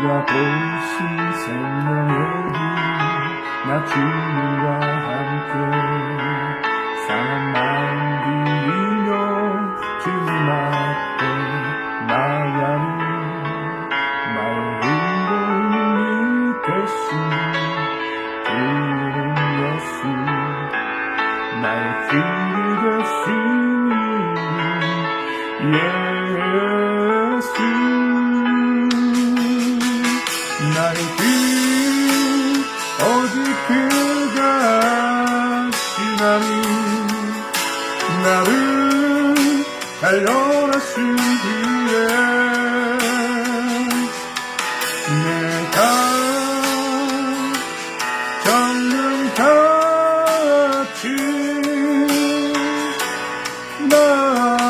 우리가 보이신 생명의 빛나 주님과 함께 상한 마음 비리며 주님 앞에 나아가는 나의 힘이 되신 그는 예수 나의 길이 되신 예수 나의 길 어디 그가 지나니 나를 달려나신 뒤에 내가 정금같이 나오리라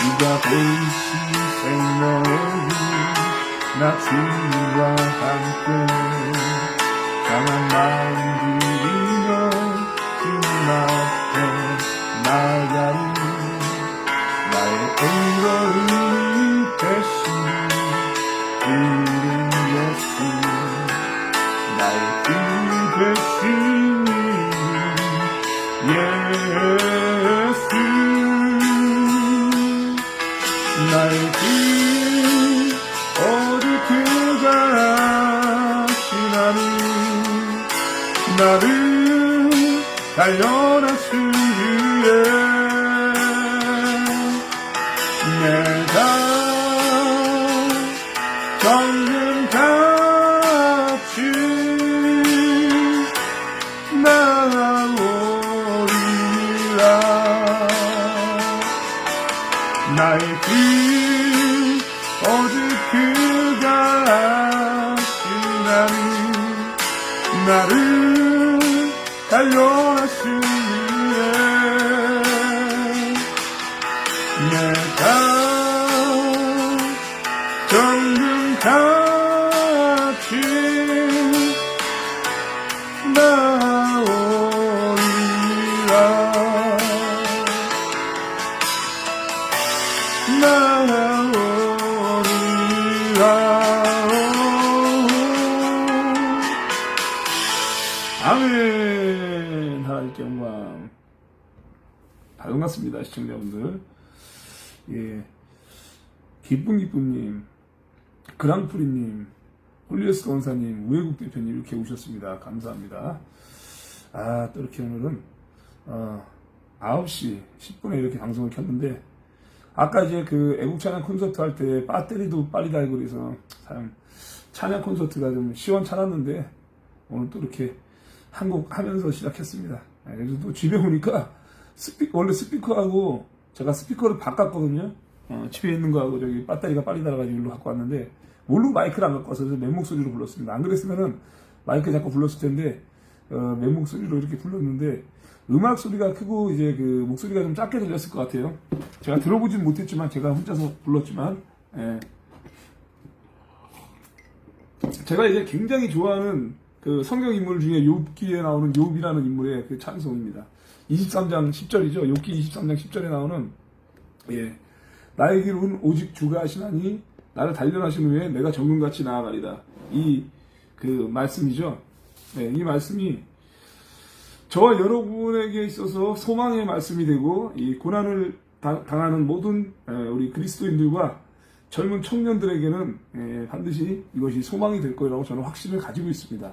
네가 보이신 생명의 빛나 주님과 함께 강한 마음 들이며 주님 앞에 나아가는 나의 은거이 되신 그는 예수 나의 힘이 되신 예수 나의 길 어디 그가 지나니 나를 달려나신 뒤에 내가 정금같이 나오리라 나의 길 어디 그가 지나니 나를 달려나신 뒤에 내가 정금같이 나오리라 아멘. 하나님께 영광. 반갑습니다 시청자분들. 예, 기쁨님, 그랑프리님, 홀리에스 권사님, 우회국 대표님 이렇게 오셨습니다. 감사합니다. 또 이렇게 오늘은 9시 10분에 이렇게 방송을 켰는데 아까 이제 그 애국 찬양 콘서트 할 때 배터리도 빨리 달고 그래서 참 찬양 콘서트가 좀 시원찮았는데 오늘 또 이렇게 한 곡 하면서 시작했습니다. 그래서 또 집에 오니까 원래 스피커하고 제가 스피커를 바꿨거든요. 집에 있는 거하고 저기 배터리가 빨리 달아가지고 일로 갖고 왔는데 모르고 마이크를 안 갖고 와서 맨 목소리로 불렀습니다. 안 그랬으면은 마이크 잡고 불렀을 텐데 맨 목소리로 이렇게 불렀는데 음악 소리가 크고 이제 그 목소리가 좀 작게 들렸을 것 같아요. 제가 들어보진 못했지만 제가 혼자서 불렀지만 제가 이제 굉장히 좋아하는 그 성경 인물 중에 욥기에 나오는 욥이라는 인물의 그 찬송입니다. 23장 10절이죠. 욥기 23장 10절에 나오는 나의 길은 오직 주가 하시나니 나를 단련하신 후에 내가 정금같이 나아가리라. 이 그 말씀이죠. 이 말씀이 저와 여러분에게 있어서 소망의 말씀이 되고 이 고난을 당하는 모든 우리 그리스도인들과 젊은 청년들에게는 반드시 이것이 소망이 될 거라고 저는 확신을 가지고 있습니다.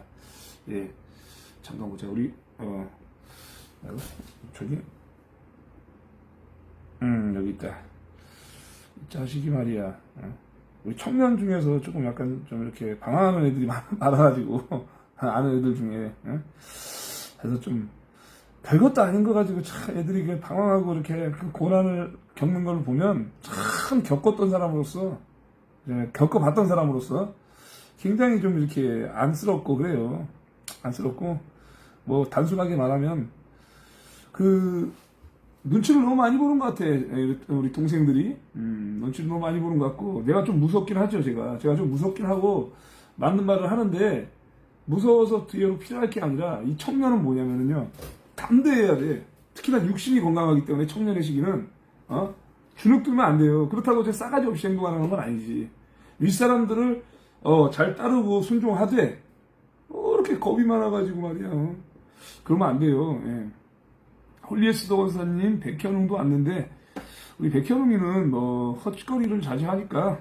잠깐 보자. 우리 저기 여기 있다. 이 자식이 말이야. 우리 청년 중에서 조금 약간 좀 이렇게 방황하는 애들이 많아가지고 아는 애들 중에 그래서 좀 별것도 아닌 거 가지고 참 애들이 방황하고 이렇게 그 고난을 겪는 걸 보면 참 겪었던 사람으로서 겪어봤던 사람으로서 굉장히 좀 이렇게 안쓰럽고 그래요. 안쓰럽고 뭐 단순하게 말하면 그 눈치를 너무 많이 보는 것 같아. 우리 동생들이 눈치를 너무 많이 보는 것 같고 내가 좀 무섭긴 하죠. 제가 좀 무섭긴 하고 맞는 말을 하는데 무서워서 뒤로 피할 게 아니라 이 청년은 뭐냐면요 담대해야 돼. 특히나 육신이 건강하기 때문에 청년의 시기는 주눅 들면 안 돼요. 그렇다고 이제 싸가지 없이 행동하는 건 아니지. 윗사람들을 잘 따르고 순종하되 이렇게 겁이 많아가지고 말이야. 그러면 안 돼요. 예. 홀리에스도 원사님, 백현웅도 왔는데 우리 백현웅이는 뭐 헛짓거리를 자제하니까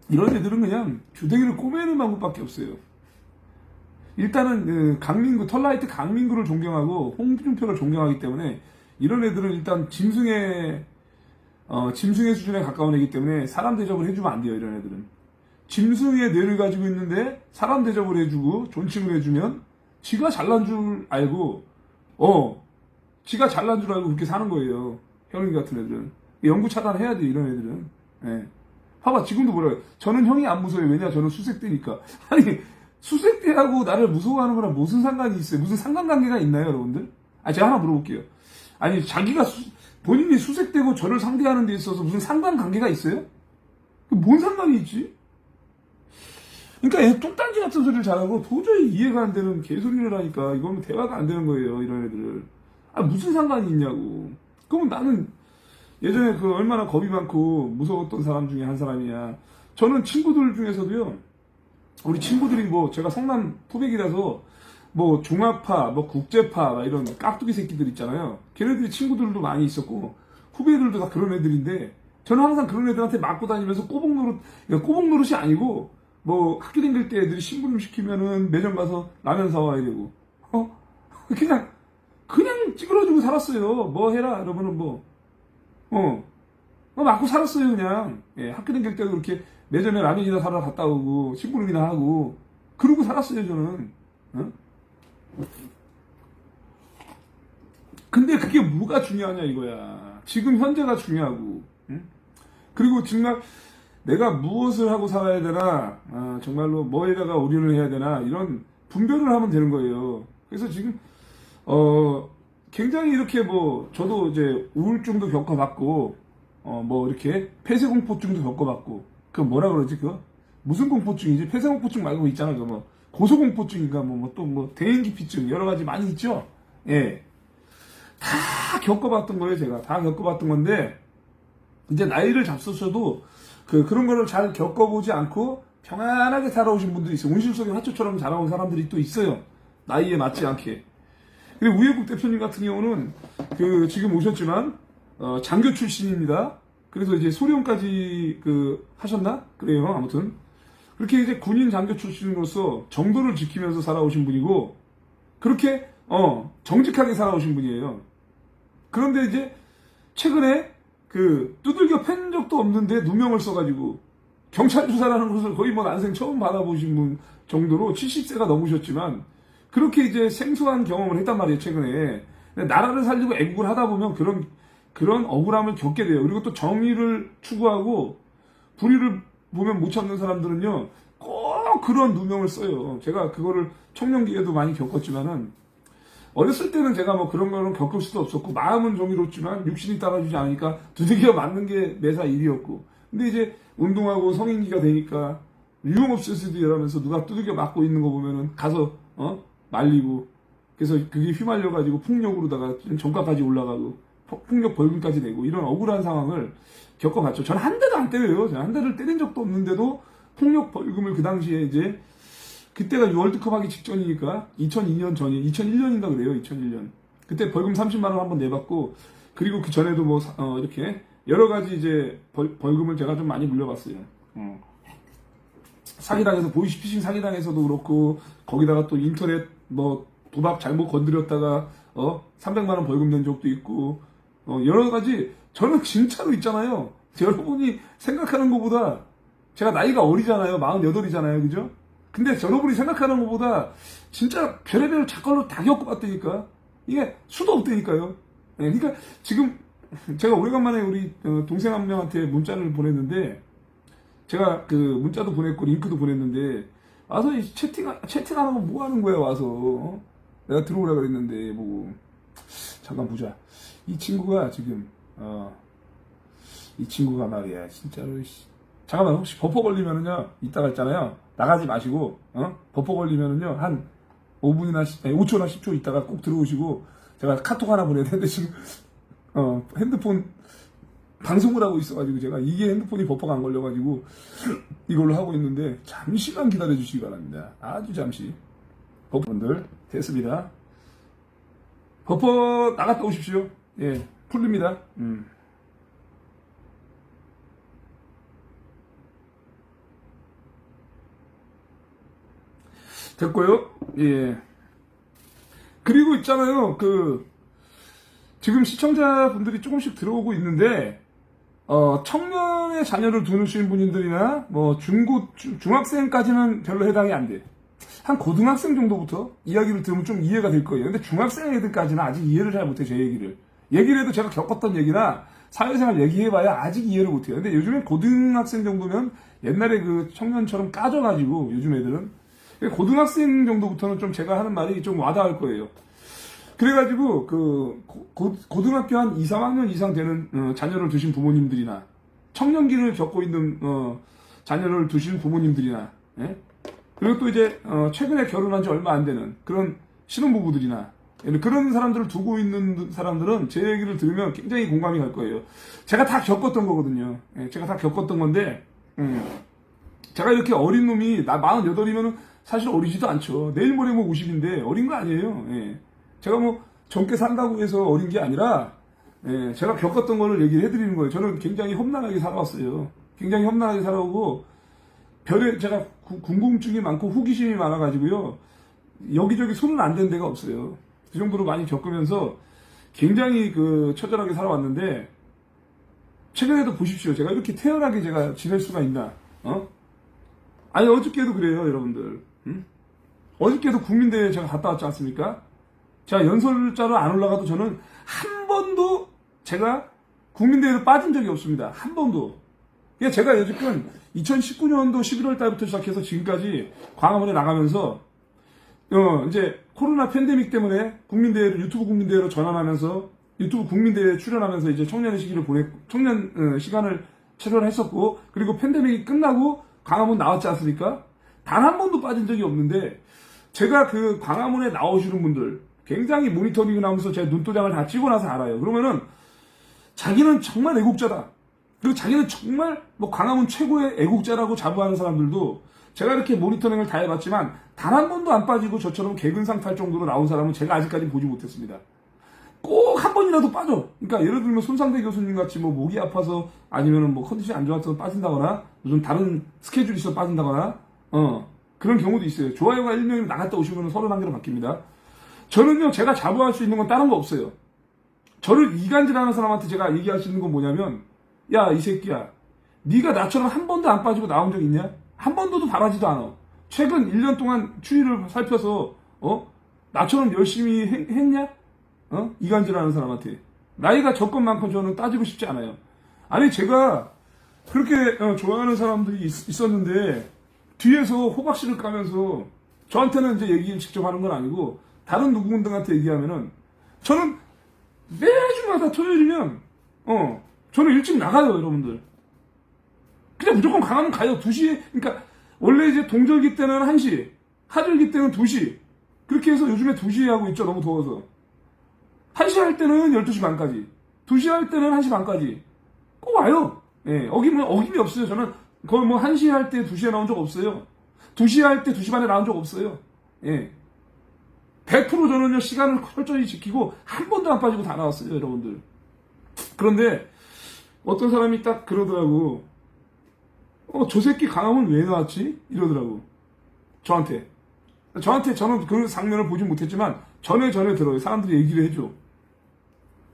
이런 애들은 그냥 주댕이를 꼬매는 방법밖에 없어요. 일단은 강민구, 털라이트 강민구를 존경하고 홍준표를 존경하기 때문에 이런 애들은 일단 짐승의 수준에 가까운 애기 때문에 사람 대접을 해주면 안 돼요. 이런 애들은 짐승의 뇌를 가지고 있는데 사람 대접을 해주고 존칭을 해주면 지가 잘난 줄 알고 지가 잘난 줄 알고 그렇게 사는 거예요. 현웅이 같은 애들은 영구 차단해야 돼. 이런 애들은. 예. 봐봐, 지금도 뭐라고. 저는 형이 안 무서워요. 왜냐, 저는 수색대니까. 아니, 수색대하고 나를 무서워하는 거랑 무슨 상관이 있어요? 무슨 상관관계가 있나요, 여러분들? 제가 하나 물어볼게요. 아니, 본인이 수색대고 저를 상대하는 데 있어서 무슨 상관관계가 있어요? 뭔 상관이 있지? 그러니까 얘 뚱딴지 같은 소리를 잘하고 도저히 이해가 안 되는 개소리를 하니까 이거는 대화가 안 되는 거예요, 이런 애들을. 무슨 상관이 있냐고. 그러면 나는 예전에 얼마나 겁이 많고 무서웠던 사람 중에 한 사람이야. 저는 친구들 중에서도요, 우리 친구들이 제가 성남 푸백이라서 종합파, 국제파, 이런 깍두기 새끼들 있잖아요. 걔네들이 친구들도 많이 있었고, 후배들도 다 그런 애들인데, 저는 항상 그런 애들한테 맞고 다니면서 꼬북 노릇이 아니고, 학교 다닐 때 애들이 심부름 시키면은 매점 가서 라면 사와야 되고, 그냥 찌그러지고 살았어요. 뭐 해라, 여러분은 맞고 살았어요, 그냥. 예, 학교 다닐 때도 그렇게 매점에 라면이나 사러 갔다 오고, 심부름이나 하고, 그러고 살았어요, 저는. 근데 그게 뭐가 중요하냐, 이거야. 지금 현재가 중요하고, 그리고 정말 내가 무엇을 하고 살아야 되나, 정말로 뭐에다가 올인을 해야 되나, 이런 분별을 하면 되는 거예요. 그래서 지금, 굉장히 이렇게 저도 이제 우울증도 겪어봤고, 이렇게 폐쇄공포증도 겪어봤고, 뭐라 그러지, 무슨 공포증이지? 폐쇄공포증 말고 있잖아, 고소공포증인가, 대인기피증, 여러 가지 많이 있죠? 예. 다 겪어봤던 거예요, 제가. 다 겪어봤던 건데, 이제 나이를 잡수셔도, 그런 거를 잘 겪어보지 않고, 평안하게 살아오신 분들이 있어요. 온실속의 화초처럼 자라온 사람들이 또 있어요. 나이에 맞지 않게. 그리고 우예국 대표님 같은 경우는 지금 오셨지만 장교 출신입니다. 그래서 이제 소령까지 하셨나? 그래요. 아무튼 그렇게 이제 군인 장교 출신으로서 정도를 지키면서 살아오신 분이고 그렇게 정직하게 살아오신 분이에요. 그런데 이제 최근에 두들겨 팬 적도 없는데 누명을 써가지고 경찰 조사라는 것을 거의 난생 처음 받아보신 분 정도로 70세가 넘으셨지만 그렇게 이제 생소한 경험을 했단 말이에요, 최근에. 나라를 살리고 애국을 하다 보면 그런 억울함을 겪게 돼요. 그리고 또 정의를 추구하고 불의를 보면 못 참는 사람들은요, 꼭 그런 누명을 써요. 제가 그거를 청년기에도 많이 겪었지만은, 어렸을 때는 제가 그런 거는 겪을 수도 없었고, 마음은 정의롭지만 육신이 따라주지 않으니까 두들겨 맞는 게 매사 일이었고. 근데 이제 운동하고 성인기가 되니까 유흥업소에서도 일하면서 누가 두들겨 맞고 있는 거 보면은 가서, 말리고 그래서 그게 휘말려가지고 폭력으로다가 전과까지 올라가고 폭력 벌금까지 내고 이런 억울한 상황을 겪어봤죠. 저는 한 대도 안 때려요. 저는 한 대를 때린 적도 없는데도 폭력 벌금을 그 당시에 이제 그때가 월드컵 하기 직전이니까 2002년 전이 2001년인가 그래요. 2001년 그때 벌금 30만 원 한번 내봤고 그리고 그 전에도 이렇게 여러 가지 이제 벌금을 제가 좀 많이 물려봤어요. 사기당해서 보이스피싱 사기당해서도 그렇고 거기다가 또 인터넷 도박 잘못 건드렸다가 300만 원 벌금 낸 적도 있고 여러 가지 저는 진짜로 있잖아요. 여러분이 생각하는 것보다 제가 나이가 어리잖아요. 48이잖아요. 그죠? 근데 여러분이 생각하는 것보다 진짜 별의별 작걸로 다 겪어봤다니까. 이게 수도 없다니까요. 네, 그러니까 지금 제가 오래간만에 우리 동생 한 명한테 문자를 보냈는데 제가 문자도 보냈고 링크도 보냈는데 와서 채팅하는 거 뭐 하는 거야 와서 내가 들어오라 그랬는데 잠깐 보자. 이 친구가 지금 이 친구가 말이야 진짜로 잠깐만 혹시 버퍼 걸리면은요 이따가 있잖아요 나가지 마시고 버퍼 걸리면은요 한 5분이나 5초나 10초 있다가 꼭 들어오시고 제가 카톡 하나 보내야 되는데 지금 핸드폰 방송을 하고 있어가지고 제가 이게 핸드폰이 버퍼가 안 걸려가지고 이걸로 하고 있는데 잠시만 기다려 주시기 바랍니다. 아주 잠시. 버퍼분들 됐습니다. 버퍼 나갔다 오십시오. 예, 풀립니다. 됐고요. 예. 그리고 있잖아요. 지금 시청자분들이 조금씩 들어오고 있는데, 청년의 자녀를 두시는 분들이나, 뭐, 중학생까지는 별로 해당이 안 돼. 한 고등학생 정도부터 이야기를 들으면 좀 이해가 될 거예요. 근데 중학생 애들까지는 아직 이해를 잘 못해, 제 얘기를. 얘기를 해도 제가 겪었던 얘기나, 사회생활 얘기해봐야 아직 이해를 못해요. 근데 요즘엔 고등학생 정도면 옛날에 그 청년처럼 까져가지고, 요즘 애들은. 고등학생 정도부터는 좀 제가 하는 말이 좀 와닿을 거예요. 그래가지고 고등학교 한 2, 3학년 이상 되는 자녀를 두신 부모님들이나 청년기를 겪고 있는 자녀를 두신 부모님들이나 예? 그리고 또 이제 최근에 결혼한 지 얼마 안 되는 그런 신혼부부들이나 그런 사람들을 두고 있는 사람들은 제 얘기를 들으면 굉장히 공감이 갈 거예요. 제가 다 겪었던 거거든요. 예, 제가 다 겪었던 건데 제가 이렇게 어린 놈이 나 48이면은 사실 어리지도 않죠. 내일 모레 뭐 50인데 어린 거 아니에요. 예. 제가 뭐 젊게 산다고 해서 어린 게 아니라 예, 제가 겪었던 거를 얘기를 해드리는 거예요. 저는 굉장히 험난하게 살아왔어요. 굉장히 험난하게 살아오고 제가 궁금증이 많고 호기심이 많아가지고요. 여기저기 손은 안 댄 데가 없어요. 그 정도로 많이 겪으면서 굉장히 처절하게 살아왔는데 최근에도 보십시오. 제가 이렇게 태연하게 제가 지낼 수가 있나? 아니 어저께도 그래요, 여러분들. 어저께도 국민대회 제가 갔다 왔지 않습니까? 제가 연설자로 안 올라가도 저는 한 번도 제가 국민대회로 빠진 적이 없습니다. 한 번도. 그러니까 제가 여지껏 2019년도 11월 달부터 시작해서 지금까지 광화문에 나가면서 이제 코로나 팬데믹 때문에 국민대회를 유튜브 국민대회로 전환하면서 유튜브 국민대회에 출연하면서 이제 청년 시간을 출연했었고 그리고 팬데믹이 끝나고 광화문 나왔지 않습니까? 단 한 번도 빠진 적이 없는데 제가 광화문에 나오시는 분들 굉장히 모니터링을 하면서 제 눈도장을 다 찍고 나서 알아요. 그러면은 자기는 정말 애국자다. 그리고 자기는 정말 뭐 광화문 최고의 애국자라고 자부하는 사람들도 제가 이렇게 모니터링을 다 해봤지만 단 한 번도 안 빠지고 저처럼 개근상탈 정도로 나온 사람은 제가 아직까지 보지 못했습니다. 꼭 한 번이라도 빠져. 그러니까 예를 들면 손상대 교수님 같이 뭐 목이 아파서 아니면은 뭐 컨디션이 안 좋아서 빠진다거나 요즘 다른 스케줄이 있어 빠진다거나 그런 경우도 있어요. 좋아요가 1명이 나갔다 오시면 31개로 바뀝니다. 저는요 제가 자부할 수 있는 건 다른 거 없어요. 저를 이간질하는 사람한테 제가 얘기할 수 있는 건 뭐냐면 야 이 새끼야 네가 나처럼 한 번도 안 빠지고 나온 적 있냐? 한 번도 바라지도 않아. 최근 1년 동안 추이를 살펴서 나처럼 열심히 했냐? 이간질하는 사람한테 나이가 적건만큼 저는 따지고 싶지 않아요. 아니 제가 그렇게 좋아하는 사람들이 있었는데 뒤에서 호박씨를 까면서 저한테는 이제 얘기를 직접 하는 건 아니고 다른 누구분들한테 얘기하면은 저는 매주마다 토요일이면 저는 일찍 나가요, 여러분들. 그냥 무조건 강화문 가요. 2시. 그러니까 원래 이제 동절기 때는 1시, 하절기 때는 2시. 그렇게 해서 요즘에 2시에 하고 있죠. 너무 더워서. 1시 할 때는 12시 반까지. 2시 할 때는 1시 반까지. 꼭 와요. 예, 어김이 없어요. 저는 거의 뭐 1시 할 때 2시에 나온 적 없어요. 2시 할 때 2시 반에 나온 적 없어요. 예. 100% 저는요, 시간을 철저히 지키고, 한 번도 안 빠지고 다 나왔어요, 여러분들. 그런데, 어떤 사람이 딱 그러더라고. 저 새끼 강화문 왜 나왔지? 이러더라고. 저한테. 저는 그 장면을 보지 못했지만, 전에 들어요. 사람들이 얘기를 해줘.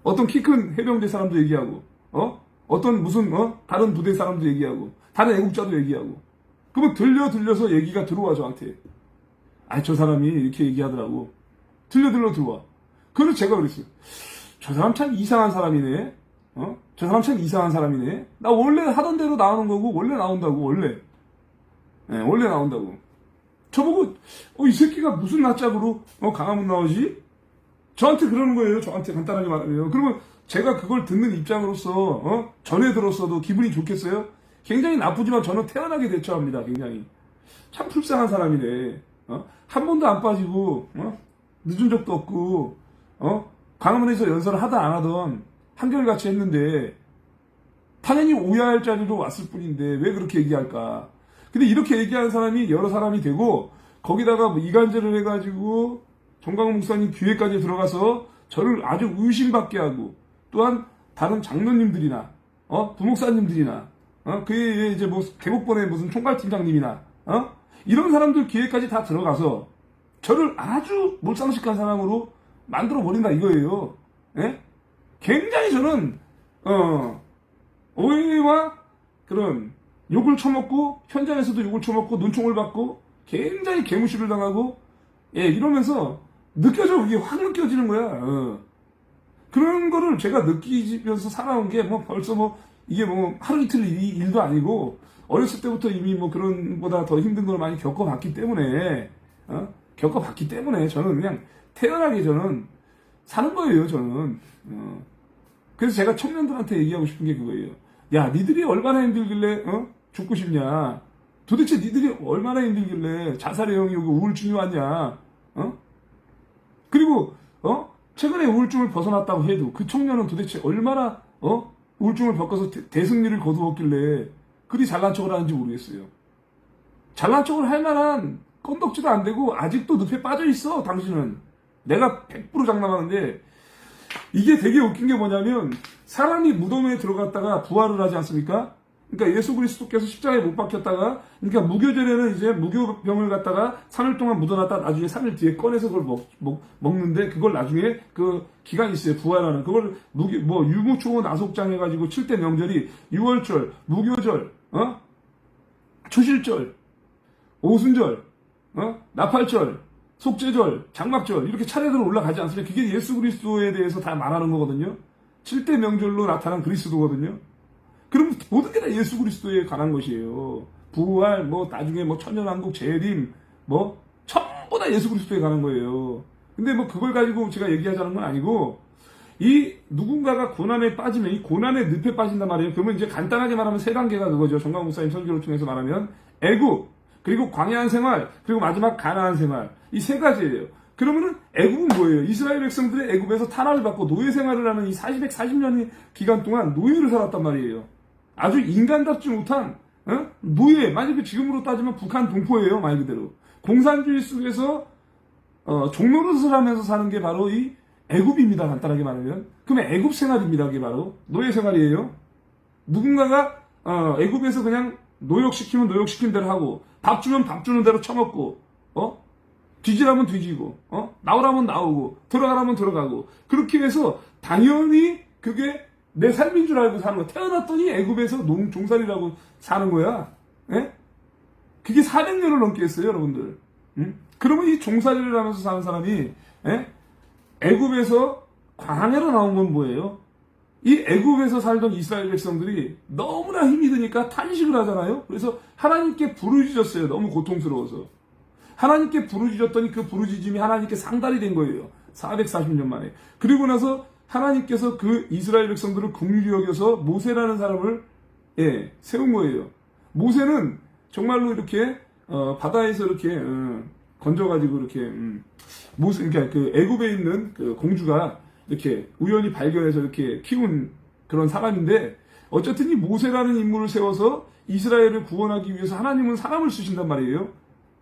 어떤 키 큰 해병대 사람도 얘기하고, 어떤 다른 부대 사람도 얘기하고, 다른 애국자도 얘기하고. 그러면 들려서 얘기가 들어와, 저한테. 저 사람이 이렇게 얘기하더라고. 들려와. 그래서 제가 그랬어요. 저 사람 참 이상한 사람이네. 저 사람 참 이상한 사람이네. 나 원래 하던 대로 나오는 거고, 원래 나온다고, 원래. 네, 원래 나온다고. 저보고, 이 새끼가 무슨 낯짝으로, 강화문 나오지? 저한테 그러는 거예요. 저한테 간단하게 말하면. 그러면 제가 그걸 듣는 입장으로서, 전에 들었어도 기분이 좋겠어요? 굉장히 나쁘지만 저는 태연하게 대처합니다. 굉장히. 참 불쌍한 사람이네. 한 번도 안 빠지고, 늦은 적도 없고, 광화문에서 연설을 하다 안 하던 한결같이 했는데, 당연히 오해할 자리로 왔을 뿐인데, 왜 그렇게 얘기할까? 근데 이렇게 얘기하는 사람이 여러 사람이 되고, 거기다가 뭐 이간질을 해가지고, 정광훈 목사님 귀에까지 들어가서 저를 아주 의심받게 하고, 또한 다른 장로님들이나, 부목사님들이나, 그에 이제 뭐, 개국본의 무슨 총괄팀장님이나, 이런 사람들 기회까지 다 들어가서 저를 아주 몰상식한 사람으로 만들어 버린다 이거예요. 예? 굉장히 저는 오해와 그런 욕을 처먹고 현장에서도 욕을 처먹고 눈총을 받고 굉장히 개무시를 당하고 이러면서 느껴져. 이게 확 느껴지는 거야. 그런 거를 제가 느끼면서 살아온 게 뭐 벌써 뭐 이게 뭐 하루 이틀 일도 아니고 어렸을 때부터 이미 뭐 그런 보다 더 힘든 걸 많이 겪어봤기 때문에 저는 그냥 태연하게 저는 사는 거예요. 저는 그래서 제가 청년들한테 얘기하고 싶은 게 그거예요. 야, 니들이 얼마나 힘들길래 죽고 싶냐? 도대체 니들이 얼마나 힘들길래 자살의 영이 오고 우울증이 왔냐? 그리고 최근에 우울증을 벗어났다고 해도 그 청년은 도대체 얼마나 우울증을 겪어서 대승리를 거두었길래 그리 잘난 척을 하는지 모르겠어요. 잘난 척을 할 만한 건덕지도 안 되고 아직도 늪에 빠져 있어. 당신은. 내가 100% 장담하는데 이게 되게 웃긴 게 뭐냐면 사람이 무덤에 들어갔다가 부활을 하지 않습니까? 그러니까 예수 그리스도께서 십자가에 못 박혔다가, 그러니까 무교절에는 이제 무교병을 갖다가 3일 동안 묻어놨다 나중에 3일 뒤에 꺼내서 그걸 먹는데, 그걸 나중에 그 기간이 있어요. 부활하는. 그걸 유무초고 나속장 해가지고 7대 명절이 6월절, 무교절, 추실절, 오순절, 나팔절, 속죄절, 장막절, 이렇게 차례대로 올라가지 않습니까? 그게 예수 그리스도에 대해서 다 말하는 거거든요. 7대 명절로 나타난 그리스도거든요. 그럼 모든 게 다 예수 그리스도에 관한 것이에요. 부활, 나중에 천년왕국, 재림, 전부 다 예수 그리스도에 관한 거예요. 근데 그걸 가지고 제가 얘기하자는 건 아니고, 이 누군가가 고난에 빠지면 이 고난의 늪에 빠진단 말이에요. 그러면 이제 간단하게 말하면 세 단계가 그거죠. 정광훈 목사님 설교를 통해서 말하면 애국, 그리고 광야한 생활, 그리고 마지막 가나안 생활. 이 세 가지예요. 그러면은 애국은 뭐예요? 이스라엘 백성들의 애국에서 탄압을 받고 노예 생활을 하는 이 440년의 기간 동안 노예를 살았단 말이에요. 아주 인간답지 못한 노예, 만약에 지금으로 따지면 북한 동포예요. 말 그대로. 공산주의 속에서 종노릇을 하면서 사는 게 바로 이 애국입니다. 간단하게 말하면. 그러면 애국 생활입니다. 그게 바로 노예 생활이에요. 누군가가 애국에서 그냥 노역시키면 노역시킨 대로 하고, 밥 주면 밥 주는 대로 처먹고, 뒤지라면 뒤지고, 나오라면 나오고, 들어가라면 들어가고, 그렇게 해서 당연히 그게 내 삶인 줄 알고 사는 거야. 태어났더니 애굽에서 종살이라고 사는 거야. 예? 그게 400년을 넘게 했어요, 여러분들. 그러면 이 종살이를 하면서 사는 사람이 애굽에서 광야로 나온 건 뭐예요? 이 애굽에서 살던 이스라엘 백성들이 너무나 힘이 드니까 탄식을 하잖아요. 그래서 하나님께 부르짖었어요. 너무 고통스러워서. 하나님께 부르짖었더니 그 부르짖음이 하나님께 상달이 된 거예요. 440년 만에. 그리고 나서 하나님께서 그 이스라엘 백성들을 긍휼히 여겨서 모세라는 사람을 세운 거예요. 모세는 정말로 이렇게 바다에서 이렇게 건져가지고 이렇게 그러니까 그 애굽에 있는 그 공주가 이렇게 우연히 발견해서 이렇게 키운 그런 사람인데, 어쨌든 이 모세라는 인물을 세워서 이스라엘을 구원하기 위해서 하나님은 사람을 쓰신단 말이에요.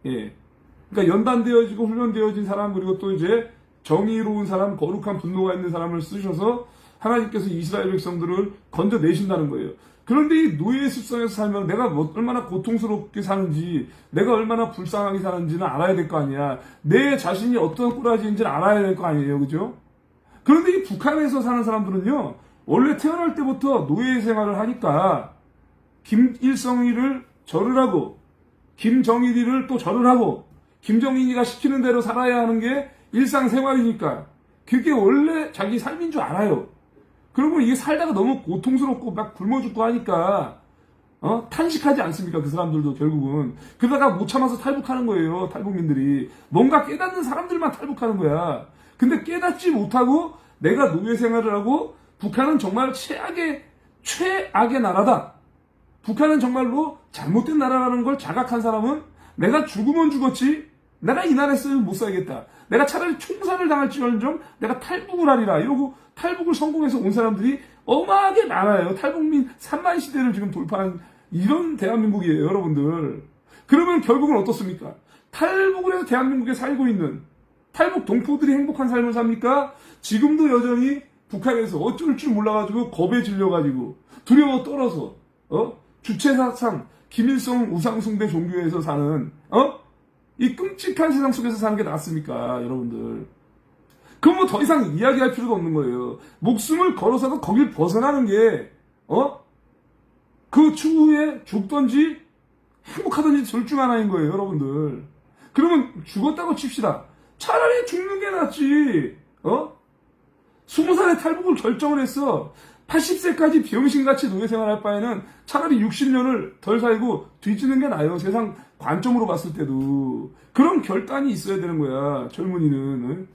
그러니까 연단되어지고 훈련되어진 사람, 그리고 또 이제 정의로운 사람, 거룩한 분노가 있는 사람을 쓰셔서 하나님께서 이스라엘 백성들을 건져내신다는 거예요. 그런데 이 노예의 습성에서 살면 내가 얼마나 고통스럽게 사는지, 내가 얼마나 불쌍하게 사는지는 알아야 될 거 아니야. 내 자신이 어떤 꼬라지인지는 알아야 될 거 아니에요. 그죠? 그런데 이 북한에서 사는 사람들은요, 원래 태어날 때부터 노예 생활을 하니까 김일성이를 절을 하고, 김정일이를 또 절을 하고, 김정일이가 시키는 대로 살아야 하는 게 일상생활이니까 그게 원래 자기 삶인 줄 알아요. 그러면 이게 살다가 너무 고통스럽고 막 굶어 죽고 하니까 탄식하지 않습니까? 그 사람들도 결국은. 그러다가 못 참아서 탈북하는 거예요. 탈북민들이. 뭔가 깨닫는 사람들만 탈북하는 거야. 근데 깨닫지 못하고 내가 노예 생활을 하고, 북한은 정말 최악의 나라다, 북한은 정말로 잘못된 나라라는 걸 자각한 사람은 내가 죽으면 죽었지 내가 이 나라에서 못 살겠다. 내가 차라리 총살을 당할지언정 내가 탈북을 하리라. 이러고 탈북을 성공해서 온 사람들이 어마하게 많아요. 탈북민 3만 시대를 지금 돌파한 이런 대한민국이에요, 여러분들. 그러면 결국은 어떻습니까? 탈북을 해서 대한민국에 살고 있는 탈북 동포들이 행복한 삶을 삽니까? 지금도 여전히 북한에서 어쩔 줄 몰라가지고 겁에 질려가지고 두려워 떨어서 주체사상 김일성 우상숭배 종교에서 사는 이 끔찍한 세상 속에서 사는 게 낫습니까, 여러분들? 그럼 뭐 더 이상 이야기할 필요도 없는 거예요. 목숨을 걸어서도 거길 벗어나는 게 그 추후에 죽던지 행복하던지 둘 중 하나인 거예요, 여러분들. 그러면 죽었다고 칩시다. 차라리 죽는 게 낫지. 20살에 탈북을 결정을 했어. 80세까지 병신같이 노예 생활할 바에는 차라리 60년을 덜 살고 뒤지는 게 나아요. 세상 관점으로 봤을 때도. 그런 결단이 있어야 되는 거야, 젊은이는.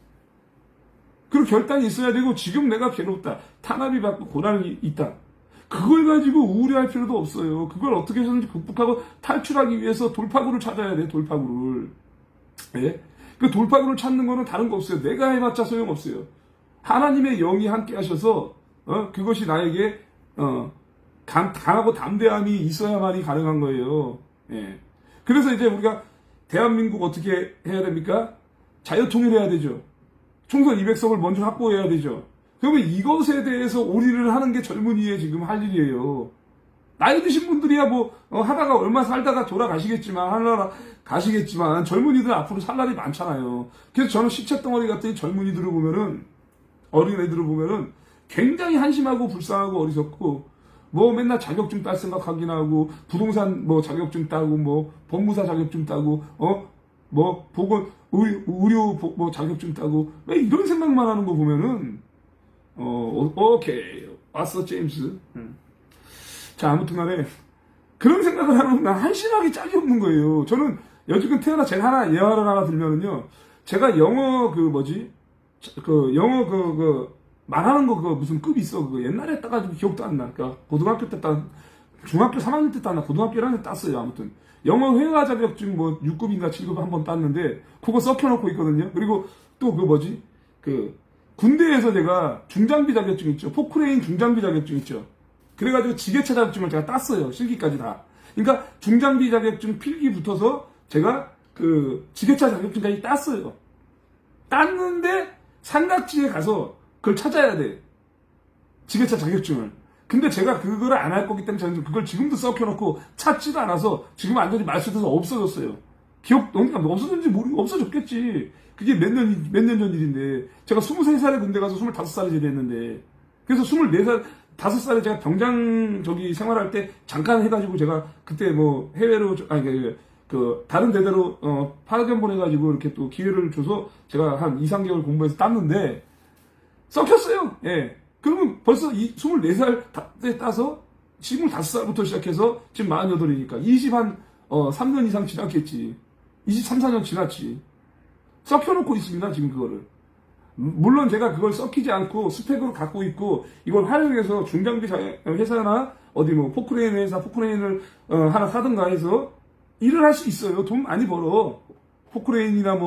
그런 결단이 있어야 되고, 지금 내가 괴롭다. 탄압이 받고 고난이 있다. 그걸 가지고 우울해할 필요도 없어요. 그걸 어떻게 해서든지 극복하고 탈출하기 위해서 돌파구를 찾아야 돼, 돌파구를. 예? 그 돌파구를 찾는 거는 다른 거 없어요. 내가 해봤자 소용없어요. 하나님의 영이 함께 하셔서, 그것이 나에게, 강하고 담대함이 있어야만이 가능한 거예요. 예. 그래서 이제 우리가 대한민국 어떻게 해야 됩니까? 자유통일해야 되죠. 총선 200석을 먼저 확보해야 되죠. 그러면 이것에 대해서 올인을 하는 게 젊은이의 지금 할 일이에요. 나이 드신 분들이야 하다가 얼마 살다가 돌아가시겠지만, 하나라 가시겠지만, 젊은이들 앞으로 살 날이 많잖아요. 그래서 저는 시체덩어리 같은 젊은이들을 보면은, 어린애들을 보면은 굉장히 한심하고 불쌍하고 어리석고, 맨날 자격증 딸 생각하긴 하고, 부동산 자격증 따고, 법무사 자격증 따고, 보건, 의료 자격증 따고, 왜 이런 생각만 하는 거 보면은, 오케이. 왔어, 제임스. 자, 아무튼 간에, 그런 생각을 하면 난 한심하게 짝이 없는 거예요. 저는 여지껏 태어나 제가 하나 예화를 하나 들면은요, 제가 영어 영어 말하는 거 무슨 급이 있어. 옛날에 따가지고 기억도 안 나. 그러니까 고등학교 때 중학교 3학년 때 땄나, 고등학교 1학년 때 땄어요. 아무튼. 영어 회화 자격증 6급인가 7급 한번 땄는데, 그거 썩혀놓고 있거든요. 그리고 또 군대에서 제가 중장비 자격증 있죠. 포크레인 중장비 자격증 있죠. 그래가지고 지게차 자격증을 제가 땄어요. 실기까지 다. 그러니까 중장비 자격증 필기 붙어서 제가 지게차 자격증까지 땄어요. 땄는데 삼각지에 가서 그걸 찾아야 돼. 지게차 자격증을. 근데 제가 그걸 안 할 거기 때문에 저는 그걸 지금도 썩혀놓고 찾지도 않아서 지금 완전히 말소돼서 없어졌어요. 그러니까 없어졌는지 모르고 없어졌겠지. 그게 몇 년 전 일인데, 제가 23살에 군대 가서 25살에 제대했는데, 그래서 24살, 5살에 제가 병장 생활할 때 잠깐 해가지고 제가 그때 해외로, 다른 대대로, 파견 보내가지고 이렇게 또 기회를 줘서 제가 한 2, 3개월 공부해서 땄는데, 썩혔어요. 예. 그러면 벌써 24살 때 따서 25살부터 시작해서 지금 48이니까 3년 이상 지났겠지. 23, 4년 지났지. 썩혀놓고 있습니다, 지금 그거를. 물론 제가 그걸 썩히지 않고 스펙으로 갖고 있고, 이걸 활용해서 중장비 회사나 포크레인 회사, 포크레인을 하나 사든가 해서 일을 할 수 있어요. 돈 많이 벌어. 포크레인이나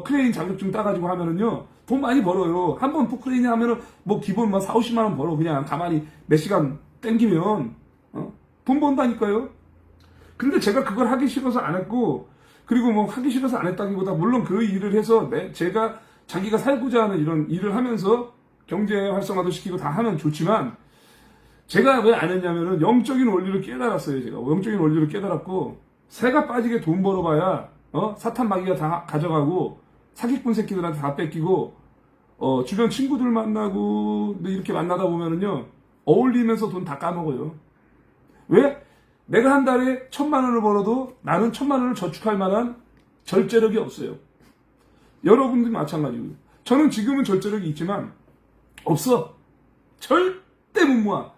크레인 자격증 따가지고 하면은요, 돈 많이 벌어요. 한 번 포크레인이 하면은 기본 4, 50만 원 벌어. 그냥 가만히 몇 시간 땡기면, 돈 번다니까요. 근데 제가 그걸 하기 싫어서 안 했고, 그리고 하기 싫어서 안 했다기보다, 물론 그 일을 해서 자기가 살고자 하는 이런 일을 하면서 경제 활성화도 시키고 다 하면 좋지만, 제가 왜 안 했냐면은 영적인 원리를 깨달았어요. 제가 영적인 원리를 깨달았고, 새가 빠지게 돈 벌어봐야 사탄 마귀가 다 가져가고, 사기꾼 새끼들한테 다 뺏기고, 주변 친구들 만나고 이렇게 만나다 보면은요, 어울리면서 돈 다 까먹어요. 왜? 내가 한 달에 1,000만 원을 벌어도 나는 1,000만 원을 저축할 만한 절제력이 없어요. 여러분들이 마찬가지고요. 저는 지금은 절제력이 있지만 없어. 절대 못 모아.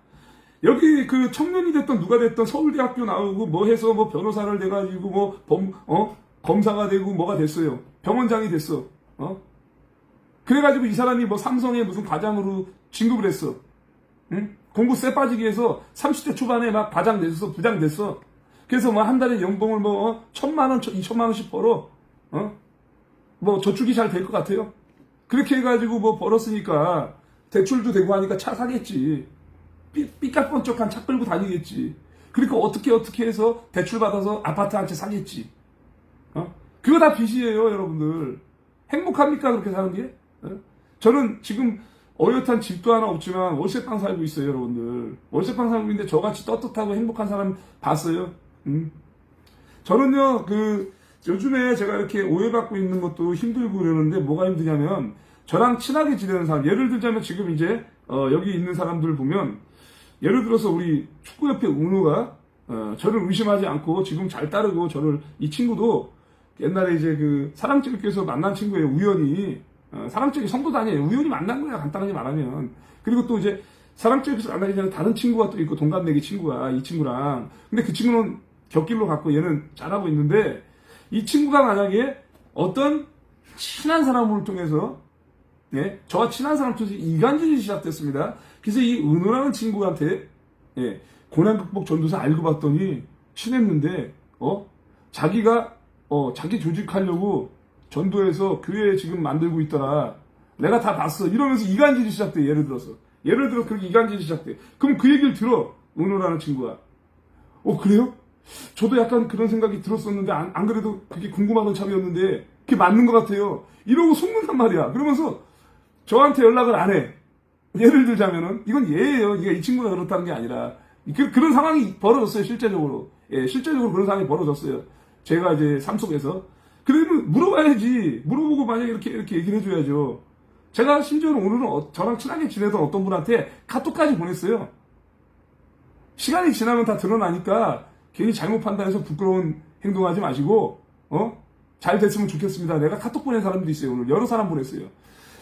여기 청년이 됐던 누가 됐던 서울대학교 나오고 해서 변호사를 돼가지고 검사가 되고 뭐가 됐어요. 병원장이 됐어. 그래가지고 이 사람이 삼성의 무슨 과장으로 진급을 했어. 응? 공부 쎄 빠지기 위해서 30대 초반에 막 과장 됐어, 부장 됐어. 그래서 한 달에 연봉을 1,000만 원, 2,000만 원씩 벌어. 뭐 저축이 잘 될 것 같아요? 그렇게 해가지고 뭐 벌었으니까 대출도 되고 하니까 차 사겠지. 삐까뻔쩍한 차 끌고 다니겠지. 그러니까 어떻게 해서 대출 받아서 아파트 한 채 사겠지. 그거 다 빚이에요, 여러분들. 행복합니까, 그렇게 사는 게? 저는 지금 어엿한 집도 하나 없지만 월세방 살고 있어요, 여러분들. 월세방 살고 있는데 저같이 떳떳하고 행복한 사람 봤어요? 저는요, 요즘에 제가 이렇게 오해받고 있는 것도 힘들고 그러는데 뭐가 힘드냐면 저랑 친하게 지내는 사람, 예를 들자면 지금 이제 여기 있는 사람들 보면 예를 들어서 우리 축구협회 은우가 저를 의심하지 않고 지금 잘 따르고 이 친구도 옛날에 이제 사랑제일교에서 만난 친구예요. 우연히 사랑제일 성도도 아니에요. 우연히 만난 거야, 간단하게 말하면. 그리고 또 이제 사랑제일교에서 만나기 전에 다른 친구가 또 있고 동갑내기 친구가 이 친구랑. 근데 그 친구는 곁길로 갔고 얘는 잘하고 있는데 이 친구가 만약에 어떤 친한 사람을 통해서 저와 친한 사람 통해서 이간질이 시작됐습니다. 그래서 이 은호라는 친구한테 고난 극복 전도사 알고 봤더니 친했는데 자기가 자기 조직하려고 전도해서 교회 지금 만들고 있더라. 내가 다 봤어. 이러면서 이간질이 시작돼. 예를 들어서 그렇게 이간질이 시작돼. 그럼 그 얘기를 들어. 은호라는 친구가. 그래요? 저도 약간 그런 생각이 들었었는데 안 그래도 그게 궁금하던 참이었는데 그게 맞는 것 같아요. 이러고 속는단 말이야. 그러면서 저한테 연락을 안 해. 예를 들자면은 이건 예예요. 이게 이 친구가 그렇다는 게 아니라 그런 상황이 벌어졌어요. 실제적으로. 실제적으로 그런 상황이 벌어졌어요. 제가 이제 삶 속에서. 그러면 물어봐야지. 물어보고 만약에 이렇게 얘기를 해줘야죠. 제가 심지어는 오늘은 저랑 친하게 지내던 어떤 분한테 카톡까지 보냈어요. 시간이 지나면 다 드러나니까 괜히 잘못 판단해서 부끄러운 행동하지 마시고 잘 됐으면 좋겠습니다. 내가 카톡 보낸 사람도 있어요. 오늘 여러 사람 보냈어요.